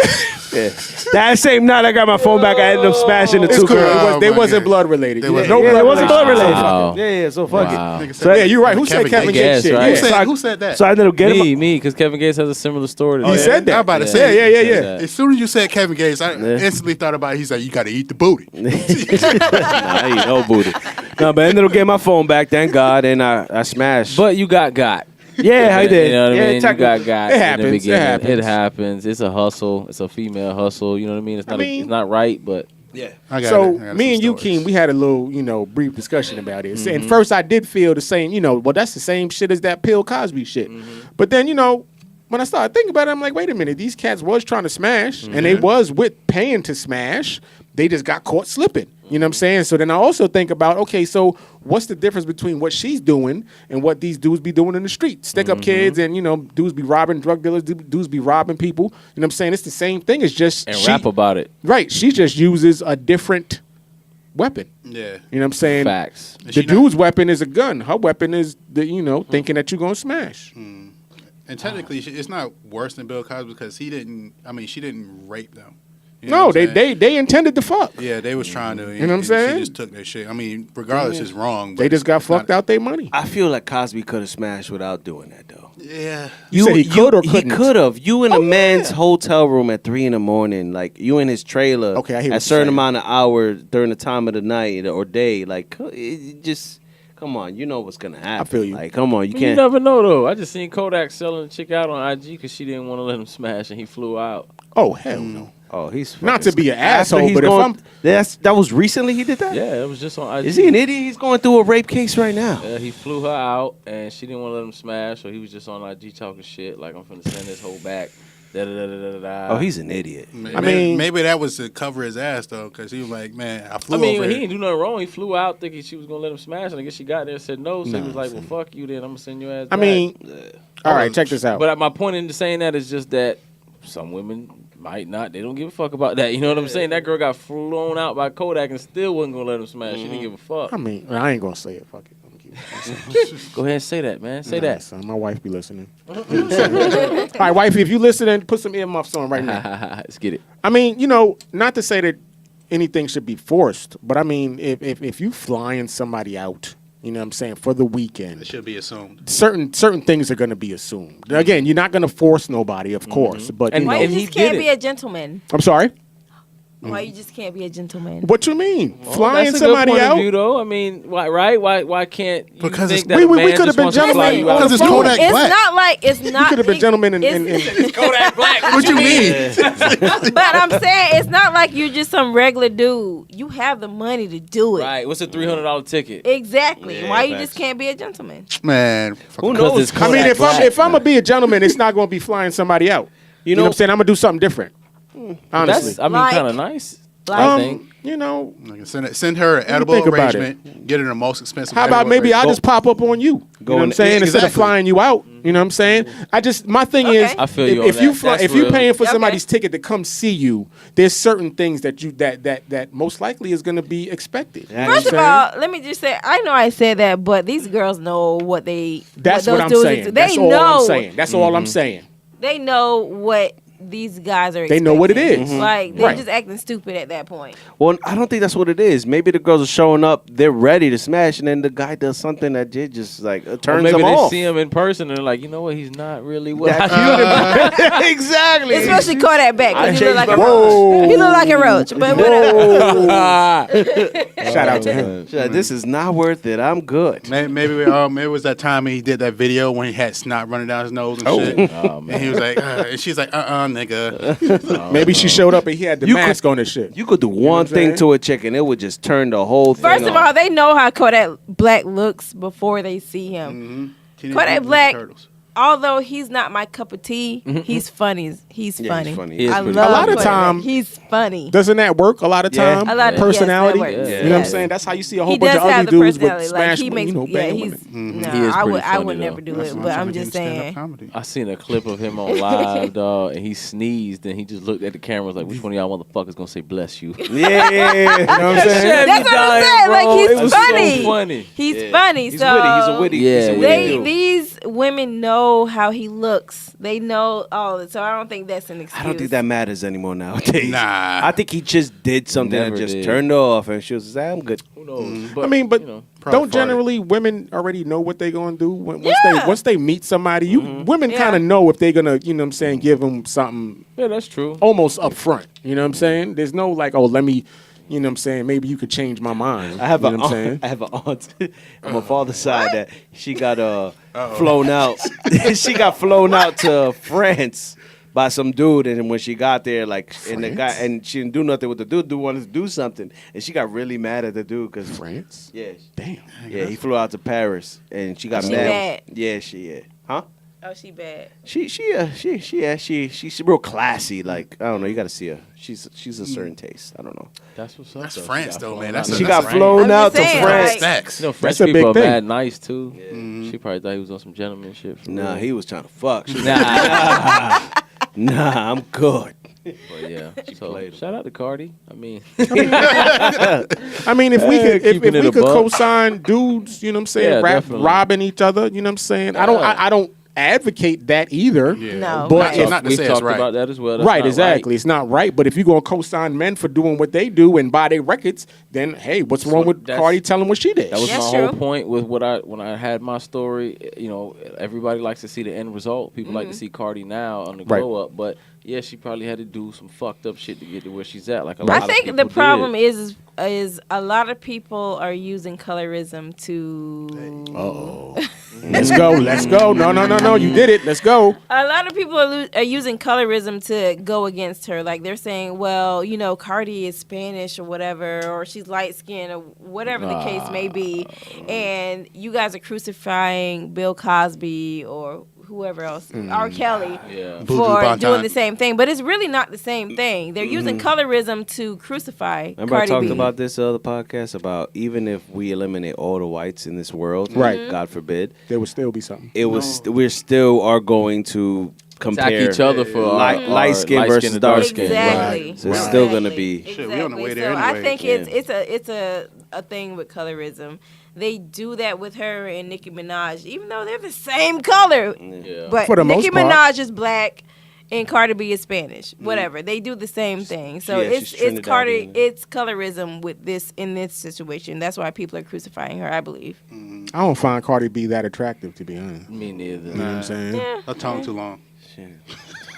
Yeah. That same night I got my phone back, I ended up smashing the It's two cool. girls. They my wasn't God. blood related. They wasn't. No Yeah, blood it wasn't blood relation. related. Wow. Yeah, so fuck Wow. it. So yeah, you're right. Who said Kevin Gates shit? right? Yeah. Who said that? So I ended up getting Me, because Kevin Gates has a similar story to He that. said that. I'm about to Yeah. say. Yeah. As soon as you said Kevin Gates, I instantly thought about. He's like, you got to eat the booty. Nah, I ain't no booty. No, but I ended up getting my phone back, thank God, and I smashed. But you got. yeah, I did. You know what yeah, I mean? You got It in the happens. beginning. It happens. It's a hustle. It's a female hustle. You know what I mean? It's not. It's not right, but I got So it. I got me and some you, stories. Keem, we had a little, brief discussion about it. And first I did feel the same, well, that's the same shit as that Bill Cosby shit. But then, when I started thinking about it, I'm like, wait a minute, these cats was trying to smash, and they was paying to smash. They just got caught slipping. You know what I'm saying? So then I also think about, okay, so what's the difference between what she's doing and what these dudes be doing in the street? Stick up kids and, dudes be robbing drug dealers, dudes be robbing people. You know what I'm saying? It's the same thing. It's just and rap about it. Right. She just uses a different weapon. Yeah. You know what I'm saying? Facts. The dude's weapon is a gun. Her weapon is thinking that you're gonna smash. And technically, it's not worse than Bill Cosby because she didn't rape them. You No, know what I'm saying? they intended to fuck. Yeah, they was trying to. You know what I'm saying? She just took that shit. I mean, regardless, it's wrong. But They just got it's not- fucked out their money. I feel like Cosby could have smashed without doing that, though. Yeah. You said he could or couldn't? He could have. You in a man's hotel room at 3 a.m, like you in his trailer. Okay, I hear at what a certain you're saying. amount of hours during the time of the night or day. Like, it just come on, you know what's gonna happen. I feel you. Like, come on, you You can't. never know though. I just seen Kodak selling a chick out on IG because she didn't want to let him smash, and he flew out. Oh hell no. Oh, he's Not to be an After asshole, he's but going, if I'm that was recently he did that. Yeah, it was just on IG. Is he an idiot? He's going through a rape case right now. Yeah, he flew her out, and she didn't want to let him smash, so he was just on IG talking shit, like, I'm finna send this hoe back. Oh, he's an idiot. I mean, maybe that was to cover his ass though, because he was like, man, I flew I mean, over he here. didn't do nothing wrong. He flew out thinking she was gonna let him smash, and I guess she got there and said no. So he was like, "Well, fuck you, then I'm gonna send your ass." I back. mean, all right, check this out. But my point in saying that is just that some women might not. They don't give a fuck about that. You know what I'm saying? That girl got flown out by Kodak and still wasn't gonna let him smash. She didn't give a fuck. I mean, I ain't gonna say it. Fuck it. Go ahead and say that, man. Say that. Son, my wife be listening. All right, wifey, if you listening, put some earmuffs on right now. Let's get it. I mean, not to say that anything should be forced, but I mean, if you flying somebody out, you know what I'm saying, for the weekend, It should be assumed. certain things are going to be assumed. Again, you're not going to force nobody, of course, but And you Why know, you he just can't did be it. a gentleman? I'm sorry. Why you just can't be a gentleman? What you mean? Well, Flying that's a good somebody point out? of view, though. I mean, why? Right? Why can't you Because think it's- that we a man could've just been wants to fly gentlemen. you out? Because it's Dude, Kodak it's Black. not like it's not. You could have been gentlemen in Kodak Black. What you mean? But I'm saying it's not like you're just some regular dude. You have the money to do it. Right. What's a $300 ticket? Exactly. Yeah, Why you facts. just can't be a gentleman? Man, Who knows? It's I mean, Kodak if I'm Black. gonna be a gentleman, it's not going to be flying somebody out. You know what I'm saying? I'm gonna do something different. Honestly, That's, I mean, Like- kind of nice. Like- I think. you know, Like, send her an edible think about it? arrangement. Get her the most expensive. how about edible maybe I'll arrangement. just pop up on you? You know what I'm saying? Instead of exactly. flying you out. You know what I'm saying? My thing Okay. is, I feel you if on you that. fly, That's if you're real. paying for Okay. somebody's ticket to come see you, there's certain things that that most likely is going to be expected. You know what First I'm of saying? all, let me just say, I know I said that, but these girls know what they. That's what what those I'm dudes saying. do. That's They all know. I'm saying. That's all I'm saying. They know what these guys are. They know what it expecting. is. Like they're Right. just acting stupid at that point. Well, I don't think that's what it is. Maybe the girls are showing up, they're ready to smash, and then the guy does something that just like Or turns maybe them they off. see him in person and they're like, you know what? He's not really what I Exactly. Especially Kodak back I because he look like a changed my roach. He look like a roach, but whatever. Shout out to him. This is not worth it. I'm good. Maybe it was that time he did that video when he had snot running down his nose and shit. Oh, man. And he was like, and she's like, nigga. Maybe she showed up and he had the You mask on and shit. You could do one what I'm thing saying? to a chick and it would just turn the whole thing First of off. all, they know how Kodak Black looks before they see him. Teenage Kodak Mutant Ninja Black, Turtles. although he's not my cup of tea, he's funny. He's Yeah, funny. he's funny. He is I pretty love A lot of Kodak time- Black. He's funny. Doesn't that work a lot of Yeah. time? A lot of- personality. yes, that works. You know what I'm Yes. saying? That's how you see a whole He bunch does of have ugly the dudes with personality. Like smash, he makes, banging he's. women. Nah, He is I pretty would funny, never do though. it. But I'm just saying. I seen a clip of him on live, dog, and he sneezed and he just looked at the camera and was like, which one of y'all motherfuckers gonna say bless you? Yeah. You know what I'm saying? That's what I'm saying. Like It he's was funny. so funny. He's Yeah. funny. He's so witty. He's a witty. Yeah, he's a witty They dude. these women know how he looks. They know all it. So I don't think that's an excuse. I don't think that matters anymore nowadays. Nah. I think he just did something Never and just did. turned her off, and she was like, "I'm good." Who knows? I mean, but you know, probably don't farted. generally women already know what they're gonna do Yeah. once they meet somebody? Women Yeah. kind of know if they're gonna, you know what I'm saying, give them something yeah, that's true. almost up front. You know what I'm saying? There's no like, oh, let me, you know what I'm saying, maybe you could change my mind. I have you an know what I'm saying? aunt. I have an aunt on my father's side that she got flown out. She got flown out to France by some dude, and when she got there, like, and the guy, and she didn't do nothing with the dude. Dude wanted to do something, and she got really mad at the dude because France? yeah, Damn. yeah, he flew out to Paris, and she got She mad. bad. Yeah, huh? Oh, she bad. She's real classy. Like, I don't know, you got to see her. She's a certain taste. I don't know. That's what's up. That's though. France, She got though, flown man. out. That's She a- got that's flown I'm out just saying, to France. like- Stacks. You know, French a big people are thing. bad nice too. She probably thought he was on some gentleman shit. For Nah, real. he was trying to fuck. She was Nah. like, nah, I'm good. But yeah, so played him. shout out to Cardi. I mean, I mean, if we could, if keeping it we a could buck. co-sign dudes, you know what I'm saying, Yeah, definitely. robbing each other, you know what I'm saying. I Yeah. don't advocate that either. No, But right. if- Not to we've say it's talked right. about that as well. That's Right, not exactly. It's not right. But if you're going to co-sign men for doing what they do and buy their records, then, hey, what's wrong with that's- Cardi telling what she did? That was That's my whole true. point with when I had my story. You know, everybody likes to see the end result. People like to see Cardi now on the Right. glow up, but yeah, she probably had to do some fucked up shit to get to where she's at. Like a lot I of think people the problem did. is a lot of people are using colorism to. Let's go. Let's go. No. You did it. Let's go. A lot of people are using colorism to go against her. Like they're saying, well, you know, Cardi is Spanish or whatever, or she's light skinned or whatever the case may be. And you guys are crucifying Bill Cosby or whoever else, R. Kelly, Voodoo for Banton. doing the same thing. But it's really not the same thing. They're using colorism to crucify Remember Cardi I talked B. about this other podcast about even if we eliminate all the whites in this world, Right. God forbid, There would still be something. we still are going to compare Attack each other for light skin versus and dark skin. Exactly. Right. So it's still gonna be. Shit, we on the way Exactly. there So I anyway. think Yeah. it's a thing with colorism. They do that with her and Nicki Minaj, even though they're the same color. Yeah. But For the Nicki most part. Minaj is black and Cardi B is Spanish. Whatever. They do the same thing. So Yeah, she's it's Trinidadian. it's colorism with this in this situation. That's why people are crucifying her, I believe. I don't find Cardi B that attractive, to be honest. Me neither. You know what I'm saying? Yeah. Her tongue too long.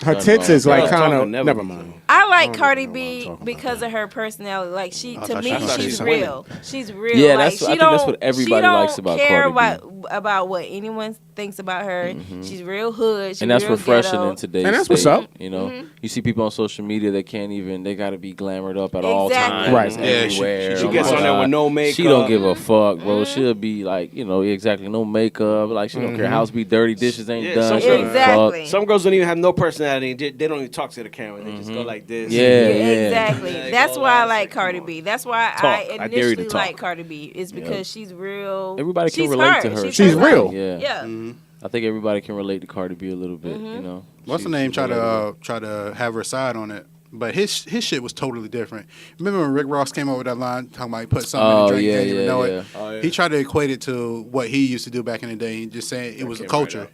Her tits is like Girl kind talking of. never Never be mind. I like don't Cardi even know what I'm B talking about. because of her personality. Like she, to thought me, she was she's saying real. She's real. Yeah, like, that's- I think that's what everybody likes about She don't Cardi care about what anyone thinks about her. She's real hood. She's And that's real refreshing ghetto. in today's And that's what's state, up. You know, you see people on social media that can't even. They got to be glamored up at all Exactly. times, Right. Yeah, everywhere. she She gets Oh my on there with God. no makeup. She don't give a fuck, bro. She'll be like, exactly, no makeup. Like she don't care. House be dirty, dishes ain't Yeah, done. some She don't girls- Exactly. Some girls don't even have no personality. They don't even talk to the camera. They just go like this. Yeah, Exactly. Like, That's all why I that, like it's like, Cardi come B. That's why Talk. I I dare you to initially talk. like Cardi B. Is because she's real. Everybody can she's relate to her. She's herself. real. Yeah. Yeah. I think everybody can relate to Cardi B a little bit. You know, What's the She's name? Try relatable. to have her side on it. But his shit was totally different. Remember when Rick Ross came over with that line talking about he put something in Oh, the drink, yeah, didn't even yeah, know yeah. it. Oh, yeah. He tried to equate it to what he used to do back in the day. He just saying it was a came culture. right up.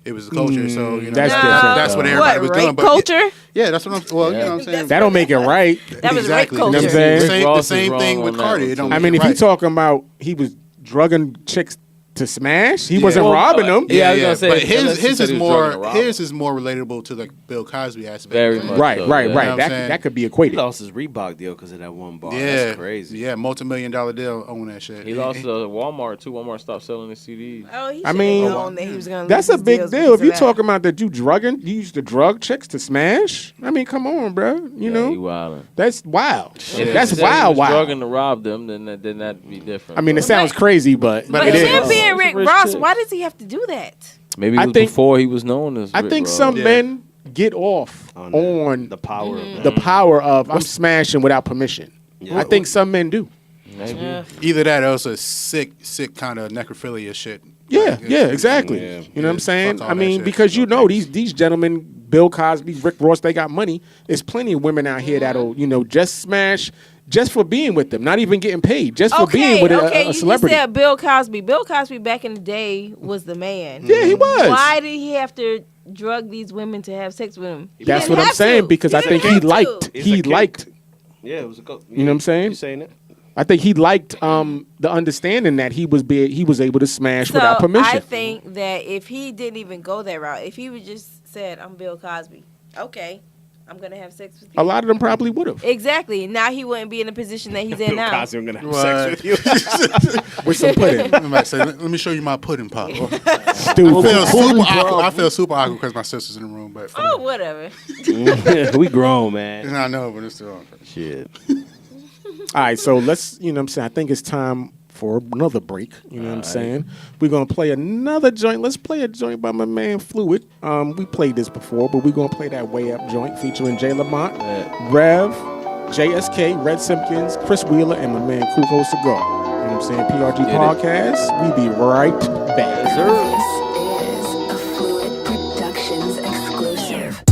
It was a culture. So That's different. That's what everybody was What, doing. rape But culture? yeah, that's what I'm. Well, you know what I'm saying. That don't make it right. That was rape Exactly. culture. You know what I'm saying? The Rick same, Ross the is same wrong thing on with that Cardi. one, It don't too. make I mean, it if right. you talking about he was drugging chicks to smash, he Yeah. wasn't Well, robbing them. Yeah, I was gonna say, but unless he his said is he was more drugging a robber. his is more relatable to the Bill Cosby aspect. Very of it. much. Right, So, right, yeah. You know what I'm right. saying? That could be He equated. lost his Reebok deal because of that one bar. Yeah, That's crazy. Yeah, multi-million-dollar deal on that shit. He lost Walmart too. Walmart stopped selling his CDs. Oh, he I should mean, have known that he was going to That's a big deal. If you talking about that you used to drug chicks to smash. I mean, come on, bro. You He know, wildin'. that's wild. If That's he said he wild, was wild. drugging to rob them, then that'd be different. I mean, it sounds crazy, but But it him is. being It's a Rick rich Ross, chick. why does he have to do that? maybe it I was think- before he was known as. I Rick think Ross. some Yeah. men get off on The power of that. the power of I'm smashing without permission. I think some men do. Maybe. Either that or it's a sick kind of necrophilia shit. Yeah, Like, yeah, exactly. Yeah. You know what I'm saying? fuck all I that mean, shit. because you No know thanks. these gentlemen, Bill Cosby, Rick Ross, they got money. There's plenty of women out here that'll just smash just for being with them, not even getting paid, just for being with okay. a You celebrity. just said Bill Cosby. Bill Cosby back in the day was the man. Yeah, he was. Why did he have to drug these women to have sex with him? He That's didn't what I'm have saying to. because I didn't think he have to. liked. It's He a kid. liked. Yeah, it was a go. You know what I'm saying? You saying it? I think he liked the understanding that he was able to smash without permission. I think that if he didn't even go that route, if he would just said, "I'm Bill Cosby," okay, I'm gonna have sex with you. A lot of them probably would have. Exactly. Now he wouldn't be in the position that he's in Bill now. Cosby, I'm gonna have What? sex with you. With some pudding. I might say, let me show you my pudding pop. I Stupid. feel super awkward. I feel super awkward because my sister's in the room, but Oh, whatever. We grown, man. I know, but it's still on. Shit. All right, so let's, you know what I'm saying? I think it's time for another break. You know what I'm saying? We're going to play another joint. Let's play a joint by my man Phluid. We played this before, but we're going to play that Way Up joint featuring Jay Lamont, Rev, JSK, Red Simpkins, Chris Wheeler, and my man Kuko Cigar. You know what I'm saying? PRG Podcast. We be right back. This is a Fluid Productions exclusive.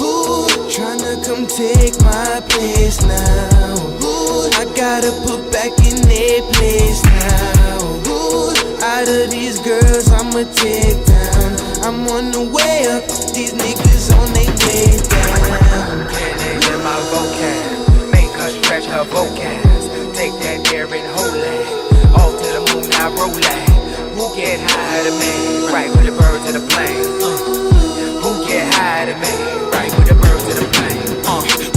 Ooh, tryna come take my place now. Ooh, I gotta put back in their place now. Ooh, out of these girls I'ma take down. I'm on the way up, these niggas on their way down. Candy in my vocab, make her stretch her vocab. Take that there and hold it, off to the moon I roll it. Who get high to me? Right with the birds of the plane. Who get high to me? Right with the birds of the plane.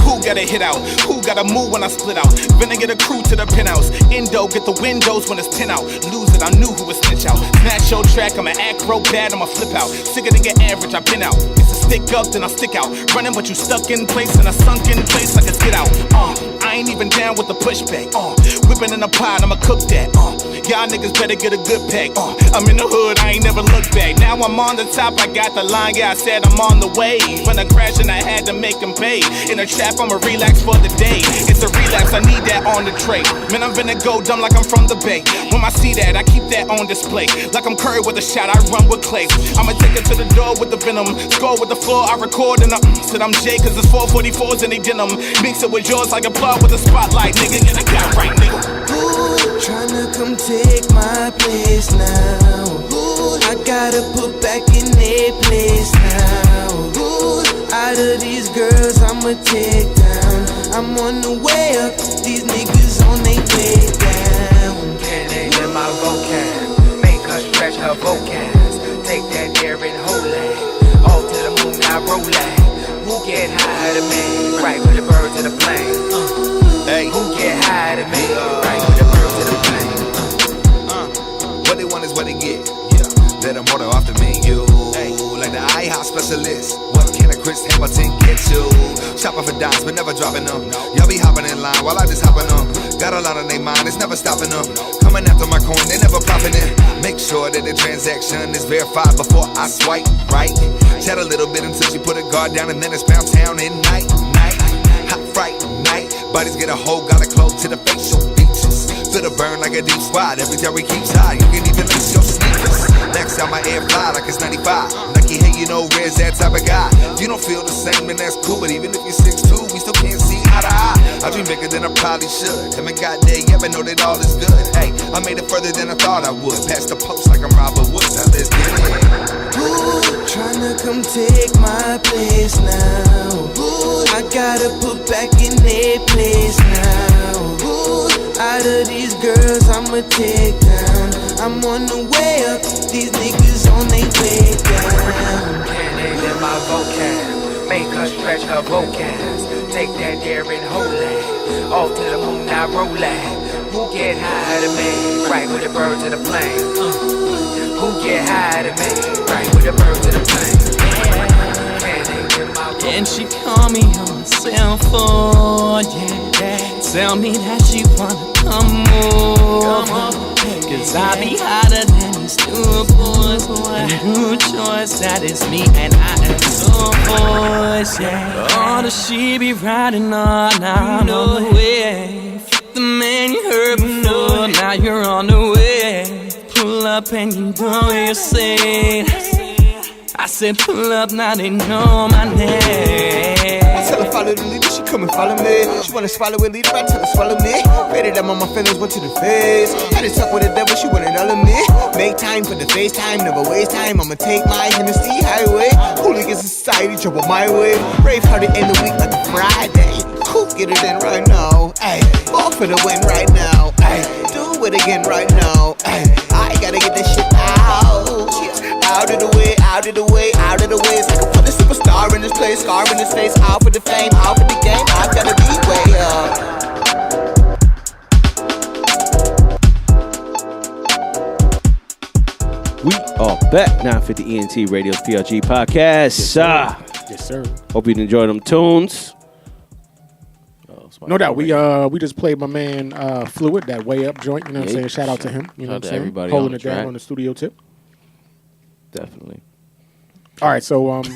Who got a hit out? Who got a move when I split out? Finna get a crew to the penthouse. Indo, get the windows when it's 10 out. Lose it, I knew who would snitch out. Snatch your track, I'ma acro bad, I'ma flip out. Sicker than get average, I've been out. It's a stick up, then I stick out. Running, but you stuck in place, and I sunk in place like a get out. I ain't even down with the pushback. Whipping in the pot, I'ma cook that. Y'all niggas better get a good pack. I'm in the hood, I ain't never looked back. Now I'm on the top, I got the line, yeah, I said I'm on the way. When I crashed and I had to make them pay. In a trap, I'ma relax for the day. It's a relapse, I need that on the tray. Man, I'm finna go dumb like I'm from the Bay. When I see that, I keep that on display. Like I'm Curry with a shot, I run with clay. I'ma take it to the door with the venom. Score with the floor, I record and said I'm Jay, cause it's 444s and they denim. Mix it with yours, I applaud with the spotlight, nigga. And I got right, nigga. Ooh, tryna come take my place now. Ooh, I gotta put back in their place now. Ooh, out of these girls I'ma take down. I'm on the way up, these niggas on their way down. Can't in my vocab, make her stretch her vocabs. Take that air and hold it. Off to the moon, I roll it. Who get high to me? Right with the birds and the plane. Hey, who get high to me? Right with the birds and the plane. What they want is what they get. Yeah, let them order off the menu. Like the IHOP specialist. What can a Chris Hamilton get you? Shopping for dimes, but never dropping them. Y'all be hopping in line while I just hopping them. Got a lot on their mind, it's never stopping them. Coming after my coin, they never popping it. Make sure that the transaction is verified before I swipe right. Chat a little bit until she put her guard down, and then it's pound town in night. Hot fright night. Bodies get a whole got close to the facial features. Feel the burn like a deep squad. Every time we keep high, you can even lace your sneakers. Next time my air fly like it's 95. Lucky, hey, you know, Red's that type of guy. If you don't feel the same, then that's cool. But even if you're 6'2", we still can't see eye to eye. I dream bigger than I probably should. Haven't got there yet, but know that all is good. Hey, I made it further than I thought I would. Past the post like I'm Robert Woods. Now let's get it. Ooh, tryna come take my place now. Ooh, I gotta put back in their place now. Ooh, out of these girls I'ma take down. I'm on the way up, these niggas on their way down. Can't in my vocab, make her stretch her vocabs. Take that air and hold it. Off to the moon, I roll it. Who get high to me? Right with the birds and the plane. Who get high to me? Right with the birds and the plane. And she call me on the cell phone, yeah. Tell me that she wanna come over. Cause I be hotter than these two boys. And no choice, that is me and I am so boys, yeah. Oh, does she be riding on? Now I'm on the way. The man you heard before, now you're on the way. Pull up and you know what you say. I said pull up, now they know my name. I tell her follow the leader, she come and follow me. She wanna swallow a leader, I tell her swallow me. Rated them on my feelings, went to the face. Had to talk with the devil, she wanted all of me. Make time for the FaceTime, never waste time. I'ma take my Hennessy highway. Hooligans society, trouble my way. Brave hearted in the week like a Friday. Cool, get it in right now. Ay, ball for the win right now. Ay, do it again right now. Ay, I gotta get this shit out. Out of the way, out of the way, out of the way. It's like I put a superstar in this place, scar in this face. Out for the fame, out for the game. I've gotta be way up. We are back. 950 ENT Radio's PRG Podcast. Yes, sir. Hope you enjoyed them tunes. No doubt. We just played my man Phluid, that Way Up joint. You know what I'm saying? Shout out to him. You know what I'm saying? Everybody holding on it down on the studio tip. Definitely. All right, so what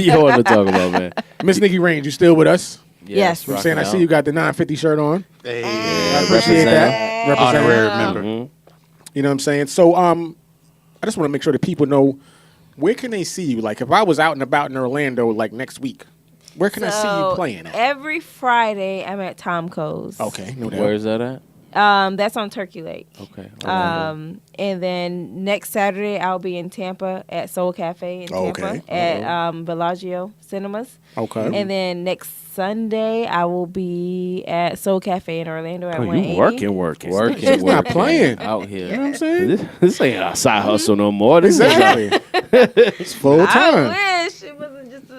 you want to talk about, man? Miss Nikki Reignz, you still with us? Yes. I'm saying I see you got the 950 shirt on. Hey, I appreciate that. Honorary member. You know what I'm saying? So I just want to make sure that people know, where can they see you? Like if I was out and about in Orlando like next week, where can I see you playing at? Every Friday I'm at Tom Co's. Okay, no doubt. Where is that at? That's on Turkey Lake. Okay. And then next Saturday I'll be in Tampa at Soul Cafe in Tampa at Bellagio Cinemas. Okay. And then next Sunday I will be at Soul Cafe in Orlando at 180. You working. She's not playing out here. You know what I'm saying? This ain't a side hustle no more. This exactly. It's full time. I wish it wasn't just.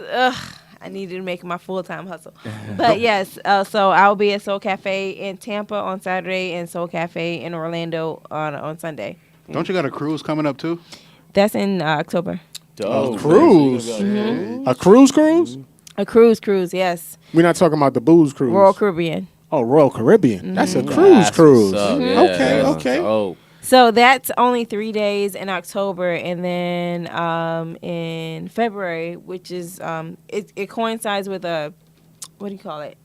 I needed to make it my full-time hustle. But yes, so I'll be at Soul Cafe in Tampa on Saturday and Soul Cafe in Orlando on Sunday. Don't you got a cruise coming up too? That's in October. Oh, cruise. Mm-hmm. A cruise? A cruise, yes. We're not talking about the booze cruise. Royal Caribbean. Oh, Royal Caribbean. Mm-hmm. That's a cruise. Yeah, Okay. So that's only 3 days in October, and then in February, which is it coincides with a, what do you call it?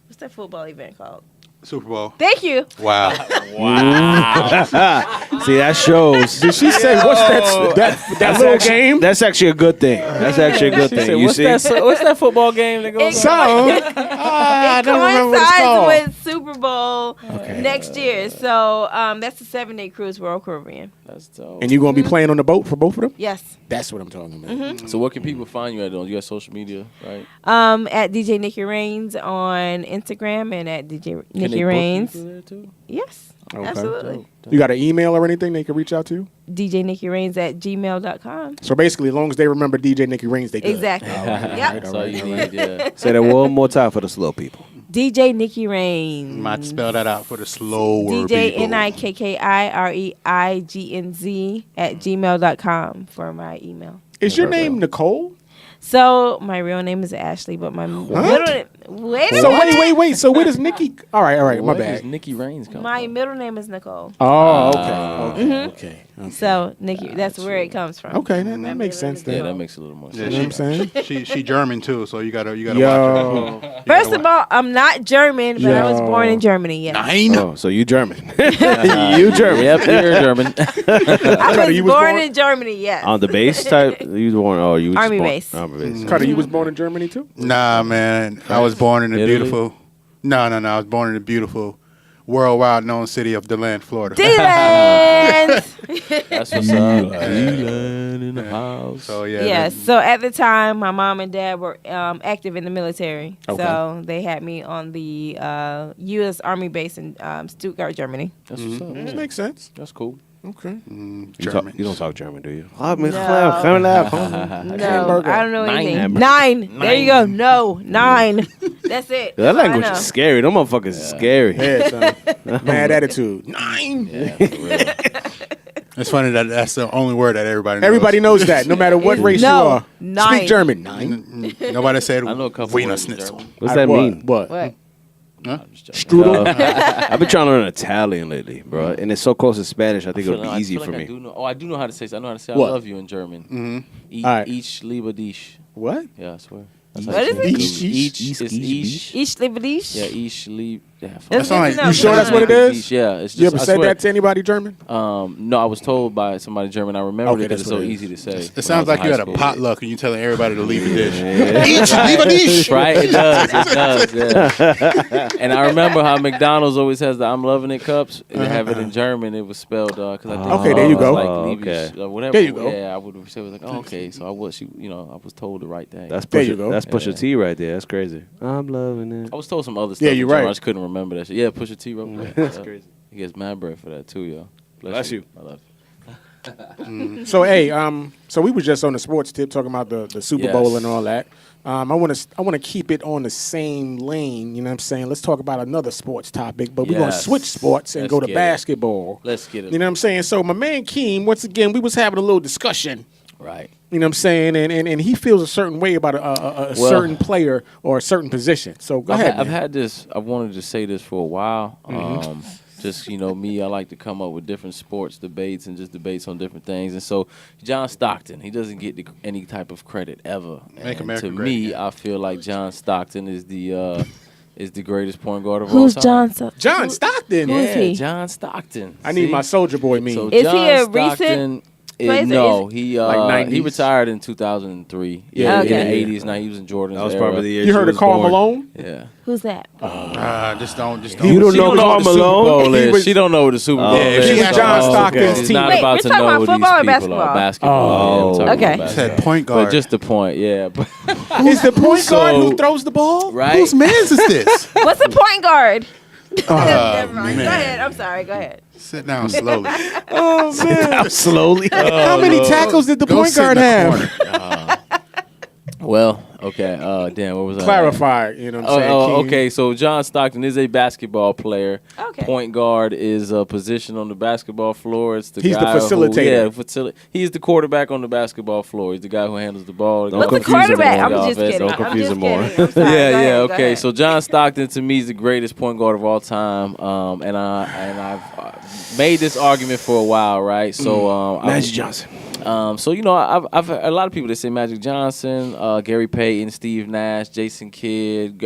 What's that football event called? Super Bowl. Thank you. Wow. See, that shows. Did she say what's that little game? That's actually a good thing. That's actually a good thing. You see? What's that football game that goes on? It I don't remember what it's called. coincides with Super Bowl next year. So that's a 7-day cruise, Royal Caribbean. That's dope. And you gonna be playing on the boat for both of them? Yes. That's what I'm talking about. Mm-hmm. So where can people find you at? You got social media, right? At DJ Nikki Reignz on Instagram and at DJ Nikki Reignz. There too? Yes. Okay. Absolutely. You got an email or anything they can reach out to? DJNikkiReignz@gmail.com. So basically, as long as they remember DJ Nikki Reignz, they good. Exactly. Yep. That's all you need, yeah. Say that one more time for the slow people. DJ Nikki Reignz. Might spell that out for the slower DJ people. NIKKIREIGNZ @gmail.com for my email. Is your name Nicole? So my real name is Ashley, but my middle name. Wait a So minute. wait. So where does Nikki? All right. My Where does bad. Nikki Reignz come My from? middle name is Nicole. Oh, okay. So Nikki, that's where it comes from. Okay, that makes sense Yeah, then. that makes a little more Yeah, sense. You know what I'm saying? she German too, so you gotta watch her. Yo. First of all, I'm not German, but I was born in Germany. Yes. Oh, so you German. You German. Yep, you're German. I was born in Germany. Yes. On the base type, you was born. Oh, you was Army born, base. Army base. Carter, you was born in Germany too? Nah, man. I was born in the Italy? beautiful. No. I was born in the beautiful, worldwide known city of DeLand, Florida. D-Land. That's what's up. D-Land in the house. So yeah. Yes. So at the time, my mom and dad were active in the military. Okay. So they had me on the U.S. Army base in Stuttgart, Germany. That's what's up. That makes sense. That's cool. Okay. German. You don't talk German, do you? No, I don't know anything. 9. There you go. No, 9. That's it. That That's all I language know. is scary. Them motherfuckers is scary. Yeah, son. Mad attitude. 9. Yeah, for real. It's funny that that's the only word that everybody knows. Everybody knows that, no matter what race you are. 9. Speak German. 9. Nobody said I know a couple Wiener words in Schnitzel. German. What's that mean? What? What? Huh? Strudel. I've been trying to learn Italian lately, bro, and it's so close to Spanish. I think it'll be easy for I me. do know. Oh, I do know how to say. I know how to say What? I love you in German. Mm-hmm. All right. Ich liebe dich. What? Yeah, I swear. What is it? Each is each. Ich liebe dich. Yeah, ich lieb. Yeah, That's That sound like- good to know. You sure that's what it is? Yeah, it's just. You ever I said swear. that to anybody German? No, I was told by somebody German. I remember Okay, it because that's it's so what it easy to say. It sounds like you had a potluck and you telling everybody to leave a dish. Each, leave a dish. Right? It does. Yeah. And I remember how McDonald's always has the "I'm loving it" cups. They have it in German. It was spelled because I think Okay, there you go. like, Okay. whatever. There you go. Yeah, I would say it was like, oh, okay. So I was, I was told the right thing. That's There you go. That's Pusha T right there. That's crazy. I'm loving it. I was told some other stuff. Yeah, in you're German. right. I just couldn't remember that shit. Yeah, Pusha T wrote that. That's crazy. He gets mad bread for that too, yo. Bless you. I love So hey, so we was just on the sports tip talking about the Super Bowl Yes. and all that. I want to keep it on the same lane. You know what I'm saying? Let's talk about another sports topic, but we're gonna Yes. switch sports and Let's go to get it. basketball. Let's get it. You know what I'm saying? So my man Keem, once again, we was having a little discussion. Right. You know what I'm saying? And he feels a certain way about a Well, certain player or a certain position. So go ahead. I've man. had this. I wanted to say this for a while. Just me, I like to come up with different sports debates and just debates on different things. And so John Stockton, he doesn't get any type of credit ever. Make And America to great me, again. I feel like John Stockton is the greatest point guard of Who's all time. John Stockton. Who is Yeah, he? John Stockton. I need See? my Soldier Boy meme. So Is John he a Stockton, recent player? no, he Like 90s? he retired in 2003. Yeah, in okay. the 80s. Now he was in Jordan's That was era. probably the year you she heard of was Karl born. Malone? Yeah. Who's that? Just don't. You don't She know what the Karl Super Malone? Bowl He is. was- She don't know what the Super Bowl Yeah, is. he was John Stockton's She's team. not Wait, about we're to talking know about these football or people basketball? are basketball. Yeah, we're talking Okay. about Said basketball. point guard. But just the point, yeah. But- Is the point guard So- who throws the ball? right? Whose man's is this? What's the point guard? Never mind. man. Go ahead. I'm sorry. Go ahead. Sit down slowly. Oh man! Slowly. How many tackles did the Go point sit in guard the have? corner. Well, Okay. Damn. What was that? Clarify. You know what I'm saying? Keem? Okay. So John Stockton is a basketball player. Okay. Point guard is a position on the basketball floor. It's the He's the guy facilitator. He's the quarterback on the basketball floor. He's the guy who handles the ball. Don't What's the confuse him quarterback? more. I'm just kidding. Don't confuse him more. I'm sorry. Yeah. Go Okay. ahead. So John Stockton to me is the greatest point guard of all time. And I've made this argument for a while, right? So Magic Johnson. So you know, I've a lot of people that say Magic Johnson, Gary Payton, Steve Nash, Jason Kidd,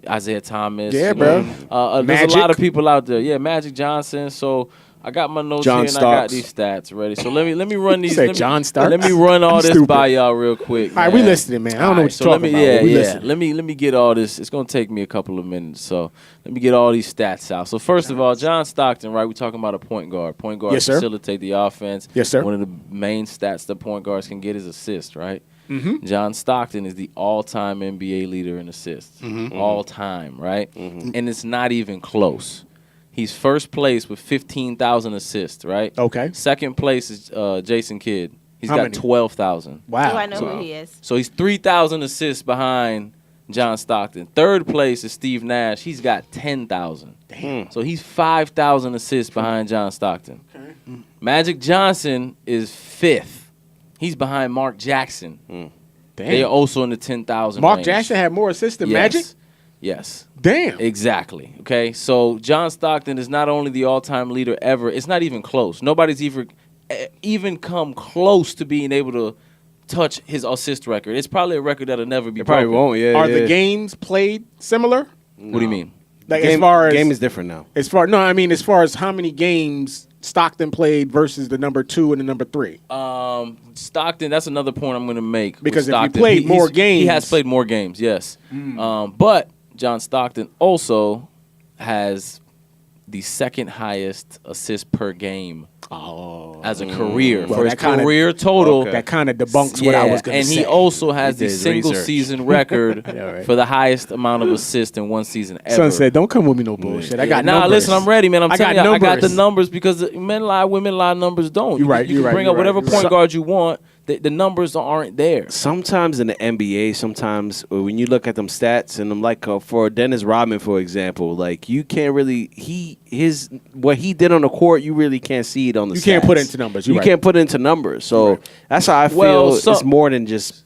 Isaiah Thomas. Yeah, you bro. know. There's Magic. a lot of people out there. Yeah, Magic Johnson. So I got my notes John here and I got Starks. these stats ready. So let me run these. said let me- John Starks? Let me run all this Stupid. by y'all real quick. All right, we man. listening, man. I don't know what So you're let talking me, about. yeah, but we yeah. listening. Let me get all this. It's gonna take me a couple of minutes. So let me get all these stats out. So first of all, John Stockton, right? We're talking about a point guard. Point guards Yes, sir. facilitate the offense. Yes, sir. One of the main stats that point guards can get is assists, right? Mm-hmm. John Stockton is the all-time NBA leader in assists, all time, right? And it's not even close. He's first place with 15,000 assists, right? Okay. Second place is Jason Kidd. He's How got many? 12,000. Wow. Oh, I know who he is. So he's 3,000 assists behind John Stockton. Third place is Steve Nash. He's got 10,000. Damn. So he's 5,000 assists behind John Stockton. Magic Johnson is fifth. He's behind Mark Jackson. Damn. They are also in the 10,000 Mark range. Jackson had more assists than Yes. Magic? Yes. Damn. Exactly. Okay. So John Stockton is not only the all-time leader ever. It's not even close. Nobody's even come close to being able to touch his assist record. It's probably a record that'll never be Probably broken. won't. Yeah. Are yeah. the games played similar? What do you mean? Like game, as far as game is different now. I mean as far as how many games Stockton played versus the number 2 and the number 3. Stockton. That's another point I'm going to make. with Because if you Stockton. played more games- he has played more games. Yes. But John Stockton also has the second highest assist per game as a career. Well, For his that kinda- career total. Okay. That kind of debunks what I was going to and say. he also has He the did his single research. season record right. for the highest amount of assists in one season ever. Son said, "Don't come with me no bullshit. I got Nah, numbers." listen, I'm ready, man. I'm I telling got you, I got the numbers. numbers because men lie, women lie, numbers don't. You're right, You you're can right, bring you're up whatever right. point guard you want. The numbers aren't there. Sometimes in the NBA, sometimes when you look at them stats and them, like for Dennis Rodman, for example, like you can't really what he did on the court, you really can't see it on the. You can't stats. put it into numbers. You're You right. can't put it into numbers. So that's how I feel. Well, so- it's more than just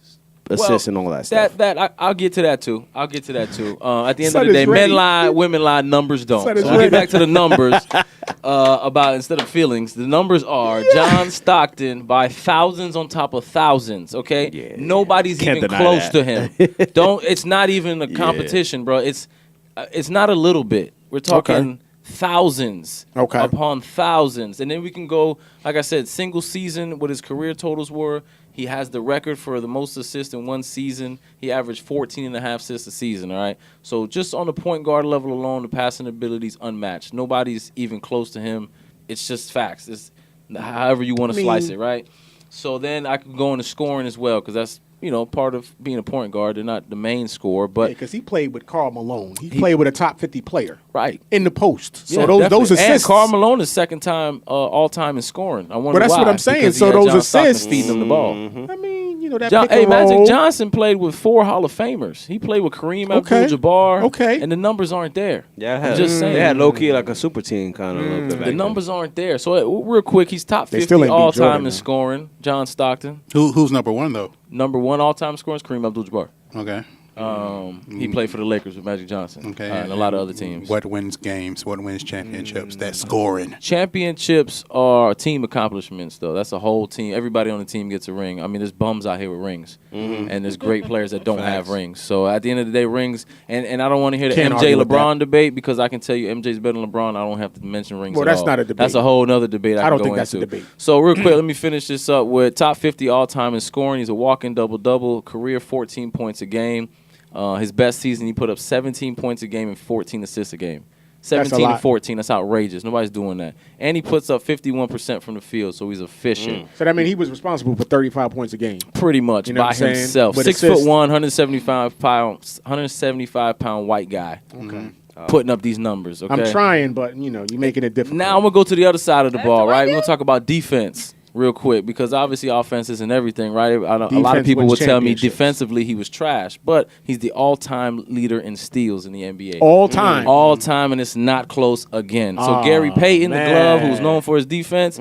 assists and all that stuff. I'll get to that too. At the end Son of the is day, ready. men lie, women lie, numbers don't. Son is So we'll ready. get back to the numbers about instead of feelings. The numbers are John Stockton by thousands on top of thousands. Okay, Yeah. Nobody's Can't even deny close that. to him. It's not even a competition, bro. It's not a little bit. We're talking. Okay. Thousands Okay. upon thousands. And then we can go, like I said, single season, what his career totals were. He has the record for the most assists in one season. He averaged 14 and a half assists a season, all right? So just on the point guard level alone, the passing ability is unmatched. Nobody's even close to him. It's just facts. It's however you want to slice it, right? So then I can go into scoring as well because that's, part of being a point guard. They're not the main scorer, but because he played with Karl Malone. He played with a top 50 player. Right. In the post. So Yeah, those definitely. assists. And Karl Malone is second time all time in scoring. I wonder Well, that's why. what I'm saying. Because So he had those John Stockton assists- feeding him the ball. I mean, that John, pick and Magic roll. Johnson played with 4 Hall of Famers. He played with Kareem Okay. Abdul-Jabbar. Okay. And the numbers aren't there. Yeah, I'm just saying. They had low key like a super team kind of. little bit back The numbers aren't there. So real quick, he's top They 50 still ain't beat all Jordan, time in though. scoring. John Stockton. Who's number one though? Number 1 all time scoring is Kareem Abdul-Jabbar. Okay. He played for the Lakers with Magic Johnson. Okay. And a lot of other teams. What wins games? What wins championships? That scoring. Championships are team accomplishments, though. That's a whole team. Everybody on the team gets a ring. I mean, there's bums out here with rings, and there's great players that don't have rings. So at the end of the day, rings. And I don't want to hear the Can't MJ argue with LeBron debate because I can tell you MJ's better than LeBron. I don't have to mention rings. Well, at that's all. not a debate. That's a whole nother debate. I don't can think go that's a into. debate. So real quick, let me finish this up with top 50 all time in scoring. He's a walking double-double, career 14 points a game. His best season, he put up 17 points a game and 14 assists a game. 17 and lot. 14, that's outrageous. Nobody's doing that. And he puts up 51% from the field, so he's efficient. So that means he was responsible for 35 points a game. Pretty much You know by what I'm saying? himself. With 6'1", assists. 175 pound white guy. Okay. Putting up these numbers. Okay. I'm trying, but you're making it difficult. Now I'm gonna go to the other side of the ball, right? We're gonna talk about defense. real quick, because obviously offense isn't everything, right? A lot of Defense people wins would tell me championships. defensively he was trash, but he's the all-time leader in steals in the NBA. All time. All time, and it's not close again. So Aw, Gary Payton, man. the glove, who's known for his defense,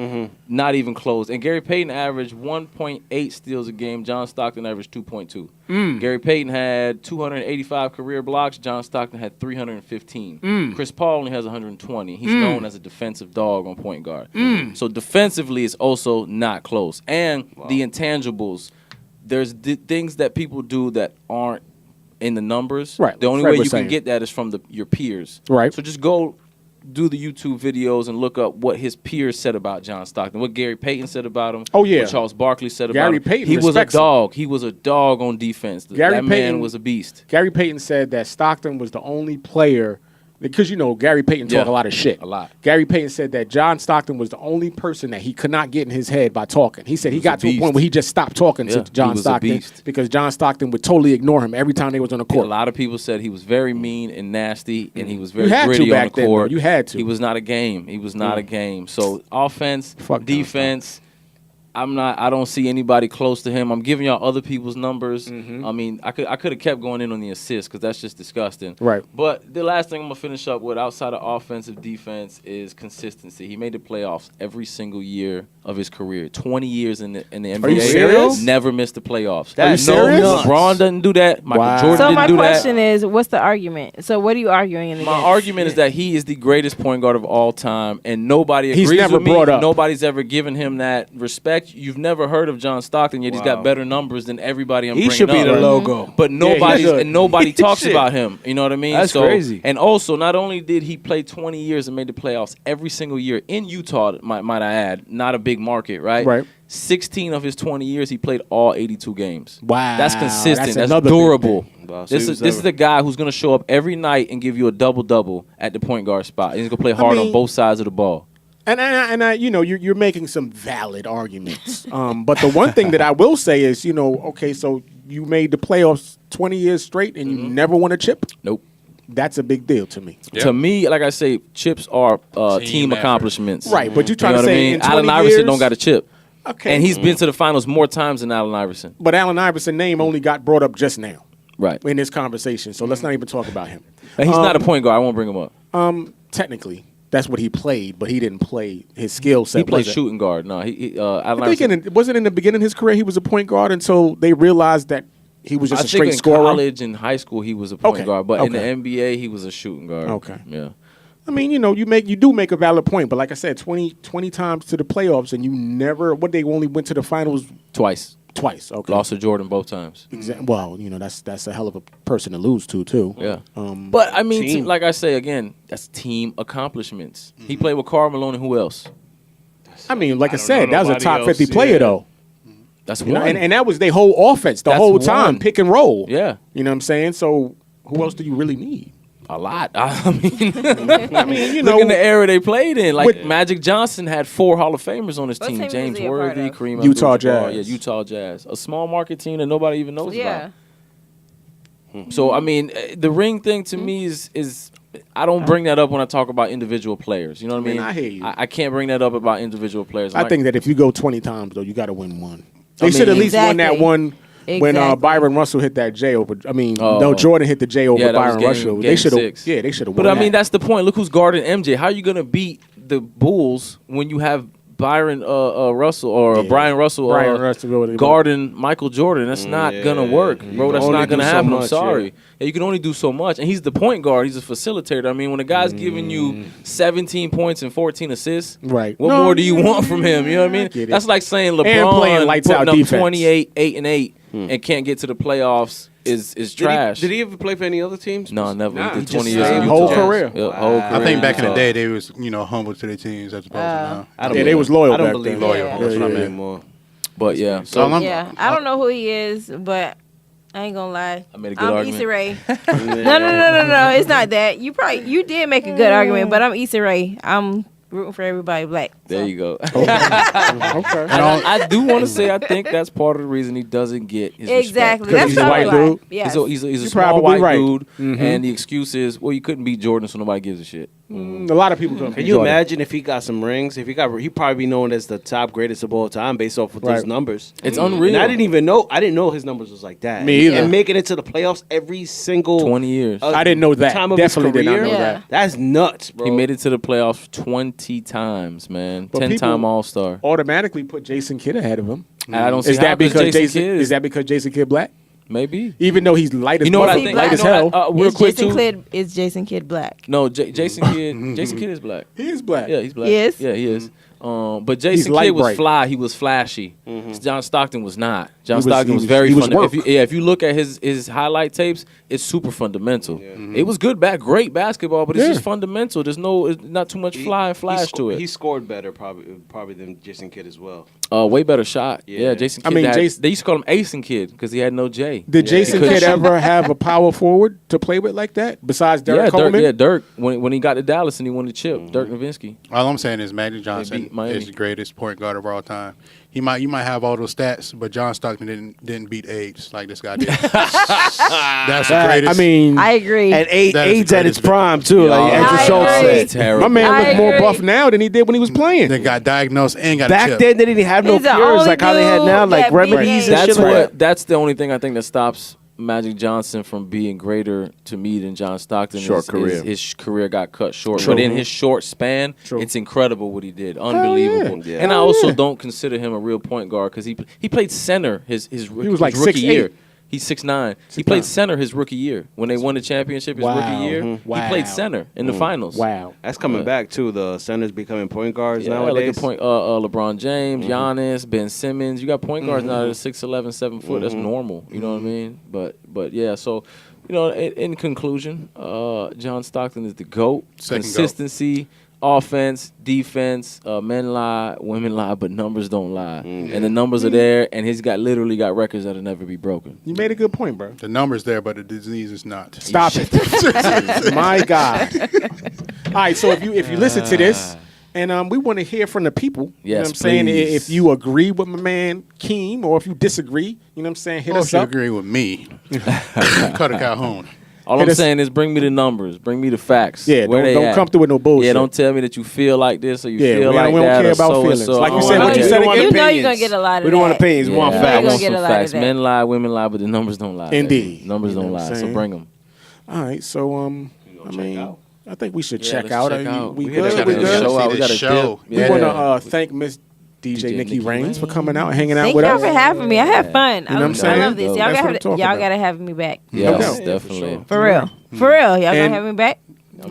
not even close. And Gary Payton averaged 1.8 steals a game. John Stockton averaged 2.2. Gary Payton had 285 career blocks. John Stockton had 315. Chris Paul only has 120. He's known as a defensive dog on point guard. So defensively, it's also not close. And the intangibles, there's things that people do that aren't in the numbers. Right, The only Fred way was you saying. can get that is from your peers. Right. So just go do the YouTube videos and look up what his peers said about John Stockton, what Gary Payton said about him. Oh, yeah. What Charles Barkley said Gary about him. Payton He was a respects him. dog. He was a dog on defense. Gary that man Payton was a beast. Gary Payton said that Stockton was the only player, because Gary Payton talk a lot of shit. A lot. Gary Payton said that John Stockton was the only person that he could not get in his head by talking. He said he got to a beast. point where he just stopped talking Yeah, to John he was a Stockton beast. because John Stockton would totally ignore him every time they was on the A court. lot of people said he was very mean and nasty, and he was very You had to gritty on back the then, court. though. You had to. He was not a game. He was not a game. So offense, Fuck John defense. I don't see anybody close to him. I'm giving y'all other people's numbers. I mean, I could have kept going in on the assists because that's just disgusting. Right. But the last thing I'm gonna finish up with, outside of offensive defense, is consistency. He made the playoffs every single year of his career. 20 years in the NBA. Are you serious? Never missed the playoffs. Are you serious? LeBron doesn't do that. Michael Wow. Jordan So didn't my do that. question is, what's the argument? So what are you arguing against? My argument is that he is the greatest point guard of all time, and nobody He's agrees never with me. brought up. Nobody's ever given him that respect. You've never heard of John Stockton, yet he's got better numbers than everybody I'm He bringing should be up. the logo. But nobody should. and nobody talks Shit. about him. You know what I mean? That's crazy. And also, not only did he play 20 years and made the playoffs every single year in Utah, might I add, not a big market, right? Right. 16 of his 20 years, he played all 82 games. Wow. That's consistent. That's That's, another big durable. thing. Wow, so This he is was the guy who's going to show up every night and give you a double-double at the point guard spot. He's going to play hard mean- on both sides of the ball. And you're making some valid arguments. But the one thing that I will say is, okay, so you made the playoffs 20 years straight and you never won a chip. Nope. That's a big deal to me. To me, like I say, chips are team effort. accomplishments. Right, but you trying know to what I say mean? in 20 Allen Iverson years- don't got a chip. Okay. And he's been to the finals more times than Allen Iverson. But Allen Iverson's name only got brought up just now Right. in this conversation, so let's not even talk about him. And he's not a point guard. I won't bring him up. Technically, that's what he played, but he didn't play his skill set. He played wasn't- shooting guard. No, Allen I think Iverson. wasn't in the beginning of his career he was a point guard until they realized that he was just I a think straight in scorer. college and high school he was a point Okay, guard, but in the okay. NBA he was a shooting guard. Okay. Yeah. I mean, you do make a valid point, but like I said, 20 times to the playoffs, and you never. What they only went to the finals Twice. Okay. Lost to Jordan both times. Well, that's a hell of a person to lose to too. Yeah. But I mean, Team. like I say again, that's team accomplishments. He played with Karl Malone and who else? I mean, like I, don't said, know that was a nobody top else, 50 player yeah. though. That's You know, one. and that was their whole offense the That's whole time, one. pick and roll. Yeah. You know what I'm saying? So who else do you really need? A lot. I mean, I mean, look in the era they played in. Like With- Magic Johnson had 4 Hall of Famers on his What team. team was James he a part Worthy, of? Kareem Utah Abdul-Jabbar. Jazz. Yeah, Utah Jazz. A small market team that nobody even knows Yeah. about. So I mean, the ring thing to me is I don't bring that up when I talk about individual players. You know what I mean? I hear you. I can't bring that up about individual players. I Like- think that if you go 20 times though, you got to win one. They mean- should at least won that Exactly. one when Exactly. Byron Russell hit that J over. I mean, Oh. no, Jordan hit the J over Yeah, that was Byron game- Russell. game They should have. 6. Yeah, they should have. But I mean, that's the point. Look who's guarding MJ. How are you gonna beat the Bulls when you have Byron Russell or Yeah. Brian Russell, Brian Russell guarding Michael Jordan? That's not gonna work, bro. That's only not gonna do so happen. I'm much, sorry. yeah. Yeah, you can only do so much, and he's the point guard. He's a facilitator. I mean, when a guy's giving you 17 points and 14 assists, Right. What No, more do you want from him? You know what I mean? get it. That's like saying And LeBron playing lights putting out up defense. 28, 8 and 8, and can't get to the playoffs is trash. Did he ever play for any other teams? No, never. Nah, He did just 20 years. same in whole Utah. career. Yeah, whole career. I think back in the Utah. day they was humble to their teams as opposed to now. I don't Yeah, they was loyal I don't back believe then. loyal. Yeah. That's what I Yeah, yeah. mean more. But yeah, So I'm, Yeah, I don't know who he is, but I ain't gonna lie. I made a good I'm argument. Issa Rae. No, it's not that. You did make a good argument, but I'm Issa Rae. I'm rooting for everybody black. There you go. Okay. And I do want to say I think that's part of the reason he doesn't get his Exactly. respect. That's he's a probably white why. dude? Yes. He's a You're small probably white right. dude, Mhm. and the excuse is, well, you couldn't beat Jordan, so nobody gives a shit. A lot of people come from Can you Jordan. imagine if he got some rings? If he probably be known as the top greatest of all time based off of those numbers. It's unreal. And I didn't know his numbers was like that. Me either. And making it to the playoffs every single 20 years. I didn't know that. Time of Definitely his did not career. know that. That's nuts, bro. He made it to the playoffs 20 times, man. But 10-time people All-Star. Automatically put Jason Kidd ahead of him. And I don't see Is how, that because Jason? Kidd Is that because Jason Kidd black? Maybe. Even though he's light as You know what I fuck, think? light as You know, hell. real quick Jason too. Kidd is Jason Kidd black. No, Jason Kidd. Jason Kidd is black. He is black. Yeah, he's black. He is? Yeah, he is. But Jason light Kidd was bright. fly. He was flashy. John Stockton was not. John He was- Stockton he was was- very he was fun. work. If you look at his highlight tapes, it's super fundamental. It was good, great basketball, but it's just fundamental. There's not too much fly and flash to it. He scored better probably than Jason Kidd as well. Way better shot. Yeah, Jason Kidd. I mean, they used to call him Ace Kid because he had no J. Did Jason Kidd ever have a power forward to play with like that besides Derek Coleman? Dirk. When he got to Dallas and he won the chip, Dirk Nowitzki. All I'm saying is Magic Johnson beat Miami. is the greatest point guard of all time. You might have all those stats, but John Stockton didn't beat AIDS like this guy did. That's the greatest. I mean, I agree. And That is the AIDS at its greatest prime too. Like I Andrew Schultz agree. said. my man I look more agree. buff now than he did when he was playing. They got diagnosed and got a Back chip. then they didn't have no He's the cures only like how they had now, dude like that remedies beat and AIDS. shit like that. That's the only thing I think that stops Magic Johnson from being greater to me than John Stockton. Short is career. His career got cut short. True. But in his short span, True. it's incredible what he did. Unbelievable. yeah. And I Hell also yeah. don't consider him a real point guard because he played center his was like rookie 6'8". year. He's 6'9". He played center his rookie year. When they won the championship his Wow. rookie year, Mhm. he Wow. played center in the finals. Wow. That's coming back too. The centers becoming point guards Yeah, nowadays. like a point, LeBron James, Giannis, Ben Simmons. You got point guards now that are 6'11", 7 foot. That's normal. You know what I mean? But yeah. So, in conclusion, John Stockton is the GOAT. Second Consistency, offense, defense. Men lie, women lie, but numbers don't lie. And the numbers are there. And he's literally got records that'll never be broken. You made a good point, bro. The number's there, but the disease is not. Stop it. My God. All right, so if you listen to this, and we want to hear from the people. You know Yes, what I'm saying? please. If you agree with my man Keem, or if you disagree, you know what I'm saying? Hit Well, us if you up. agree with me, Cutter Calhoun. All Hit I'm us- saying is bring me the numbers. Bring me the facts. Yeah, Where they don't at. come through with no bullshit. Yeah, don't tell me that you feel like this or you Yeah, feel we like don't that. care or about so feelings. And so. Like you I said, don't what you want said that. again. You know opinions. you're gonna get a lot of We don't want that. opinions. We want Yeah, You're I gonna facts. want get some a lot of facts. that. Men lie, women lie, but the numbers don't lie. Indeed. Numbers You know don't what I'm lie. So saying? bring them. All right, so I mean, I think we should check let's out. check Are out. We We good? gotta We get the good? show out. We got a Show. dip. We Yeah. want to thank Miss DJ Nikki Reignz for coming out and hanging out Thank with y'all us. for having me. I had fun. You know what I'm I saying? love this. Y'all That's what I'm gotta talking y'all about. gotta have me back. Yes, doubt. definitely. For real. For real. Y'all And- gonna have me back?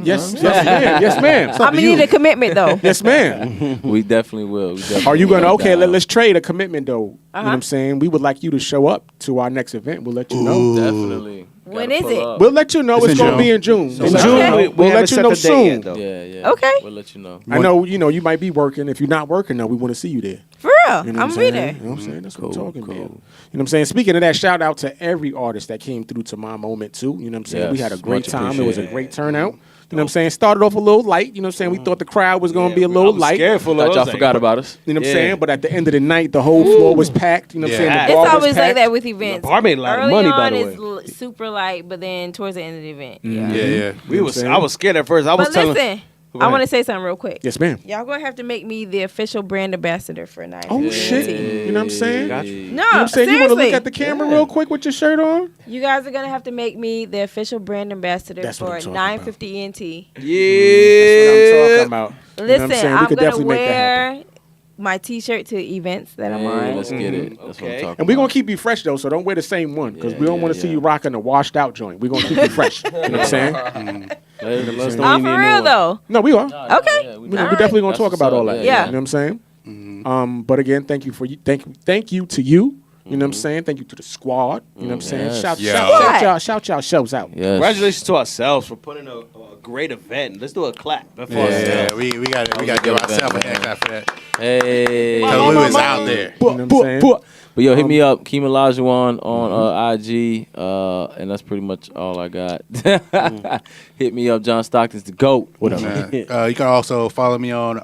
Yes, yes, ma'am. Yes, ma'am. It's up I'm to gonna you. need a commitment though. Yes, ma'am. We definitely will. We definitely Are you going to, will. okay, let's trade a commitment, though. You know what Uh-huh. I'm saying? We would like you to show up to our next event. We'll let you know. Definitely. When Gotta is pull it? up. We'll let you know. It's It's in going to June. be in June. In June, Okay. we We'll haven't let you set know the date soon. yet, though. Yeah. Okay. We'll let you know. I know, you might be working. If you're not working, though, we want to see you there. For real. You know I'm what be saying? there. You know what I'm saying? That's what I'm Cool, talking cool. about. You know what I'm saying? Speaking of that, shout out to every artist that came through to my moment, too. You know what I'm saying? We Yes, had a great much time. It was a appreciated. great turnout. You know what I'm saying? Started off a little light. You know what I'm saying? We thought the crowd was going to be a little light. Thought y'all forgot about us. You know what I'm Yeah. saying? But at the end of the night, the whole floor was packed. You know what I'm Yeah. saying? The It's bar was always like packed. that with events. bar made a lot of Early money, on, by the it's super light, but then towards the end of the event, yeah. Yeah, yeah. We was. I was scared at first. I was But telling. listen, Go I want to ahead. say something real quick. Yes, ma'am. Y'all gonna have to make me the official brand ambassador for 9. Oh, shit. You know what I'm saying? Got you. No, You know what I'm saying? You want to seriously. look at the camera real quick with your shirt on? You guys are gonna have to make me the official brand ambassador That's what for I'm talking 950 ENT. That's what I'm talking about. You know what Listen, I'm saying? We I'm could gonna definitely make that happen. wear my T-shirt to events that I'm Hey, on. let's get it. That's what I'm talking And we're about. going to keep you fresh, though, so don't wear the same one because we don't yeah, want to see yeah. you rocking a washed out joint. We're going to keep you fresh. You know what I'm saying? Let us know I'm you need for a new real one. though. No, we are. Okay. Yeah, we We're All right. definitely going That's to talk what's about up. all that. Yeah. You know what I'm saying? But again, thank you to you. You know what I'm saying? Thank you to the squad. You know what I'm saying? Yes. Shout Squad. y'all shows out. Yes. Congratulations to ourselves for putting a great event. Let's do a clap for Yeah, ourselves. we got to give good ourselves a event, hand clap for that. Hey. Because we was out there. You know what I'm saying? But yo, hit me up, Keem Olajuwon on IG, and that's pretty much all I got. Hit me up, John Stockton's the GOAT. What up, Man. man? You can also follow me on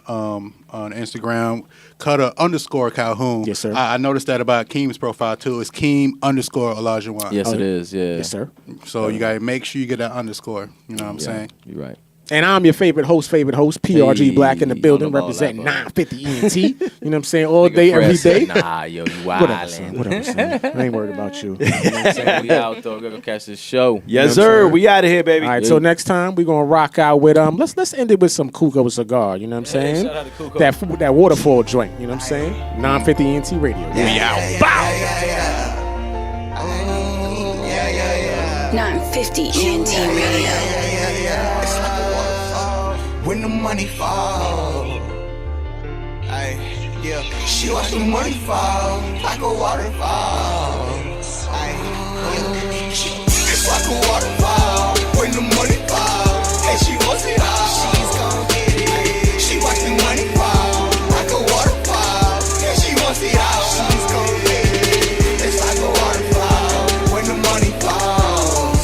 Instagram, Cutter_Calhoun. Yes, sir. I noticed that about Keem's profile too. It's Keem_Olajuwon. Yes, it is. Yeah. Yes, sir. So you gotta make sure you get that underscore. You know what I'm saying? You're right. And I'm your favorite host, PRG Blakk in the building, know about representing that, 950 ENT. You know what I'm saying? All day, every day. Nah, yo, you Whatever, son. wildin'. Whatever, son. I ain't worried about you. You know what I'm saying? We out, though. Go catch this show. Yes, You know what I'm sir. saying? We out of here, baby. All right, so next time we're gonna rock out with let's end it with some Kuko Cigar. You know what I'm saying? shout out to Kuko. That waterfall joint. You know what I'm saying? 950 ENT Radio. We out. Bow. 950 ENT Radio. It's like a waterfall when the money fall. Ay, yeah. She watch the money fall like a waterfall. Ay, yeah. It's like a waterfall when the money fall. And she wants it all. She's gon' get it. She watch the money fall like a waterfall. And she wants it all. She's gon' get it. It's like a waterfall when the money falls.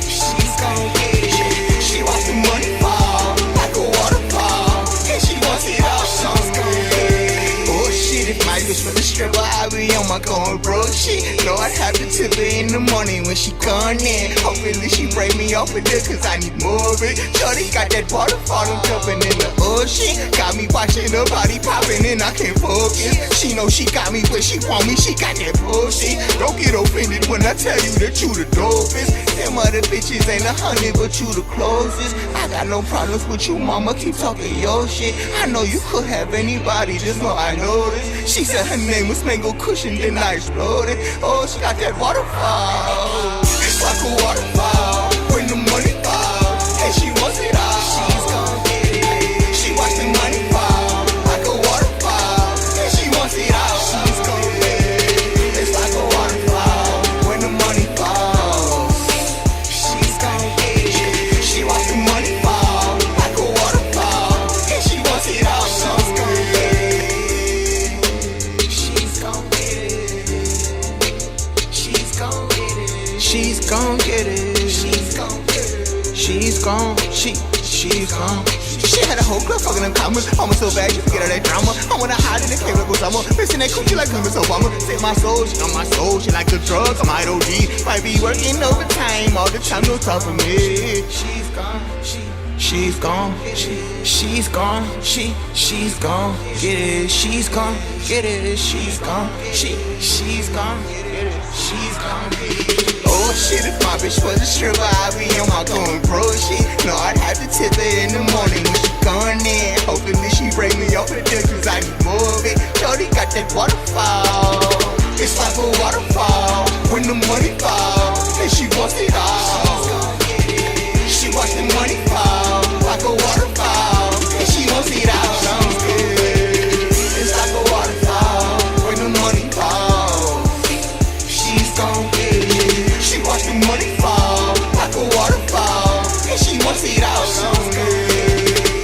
She's gon' get it. She watch the money fall like a waterfall. And she wants it all. She's gon' get it. Oh shit, if my bitch for the stripper, I be on my going broke shit. Lord, have to tip her in the morning when she gone in. Hopefully she break me off with it, cause I need more of it. Shorty got that waterfall, I'm jumping in the ocean. Got me watching her body popping and I can't focus. She know she got me, but she want me, she got that bullshit. Don't get offended when I tell you that you the dopest. Them other bitches ain't 100, but you the closest. I got no problems with you, mama, keep talking your shit. I know you could have anybody, just know I noticed. She said her name was Mango Cushion, then I exploded. Oh, she got that waterfall. It's like a waterfall when the money falls. And she wants it all. She's gon' get it. She watch the money fall like a waterfall. And she wants it all. She's gon' get it. It's like a waterfall when the money falls. She's gon' get it. She watch the money fall like a waterfall. And she wants it all. She's gon' get it. She's gon' get it. She's gon' get it. She's gon' get it. She's gon' get it. She's gon', she's gon'. She had a whole club fucking them commas. Mama so bad, she forget all that drama. I wanna hide in the cave like Osama. Missing that coochie like Miss Obama. Save my soul, she on my soul. She like the drugs, I might OD. Might be working overtime all the time, no top of me. She's gone, she's gone, she's gone, she's gone, get it, she's gone, get it, she's gone, she's gone, get it, she's gone, get it. Oh shit, if my bitch was a stripper, I'd be on my going pro shit. No, I'd have to tip her in the morning when she gone in. Hopefully she break me off with it, cause I need more of it. Shorty got that waterfall. It's like a waterfall when the money falls. And she wants it all. She watch the money fall like a waterfall. And she wants it all. It's like a waterfall when the money falls. She's gon' get it. She watch the money fall like a waterfall. And she wants it all.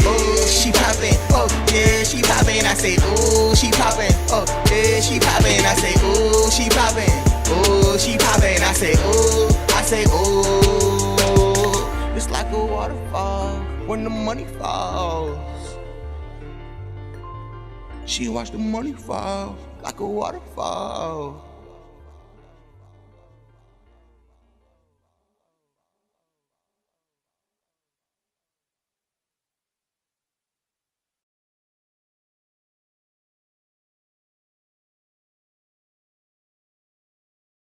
Oh, she poppin', oh yeah, she poppin'. I say, oh, she poppin', oh yeah, she poppin'. I say, oh, she poppin', oh, she poppin'. I say, oh, it's like a waterfall when the money falls. She watch the money fall like a waterfall.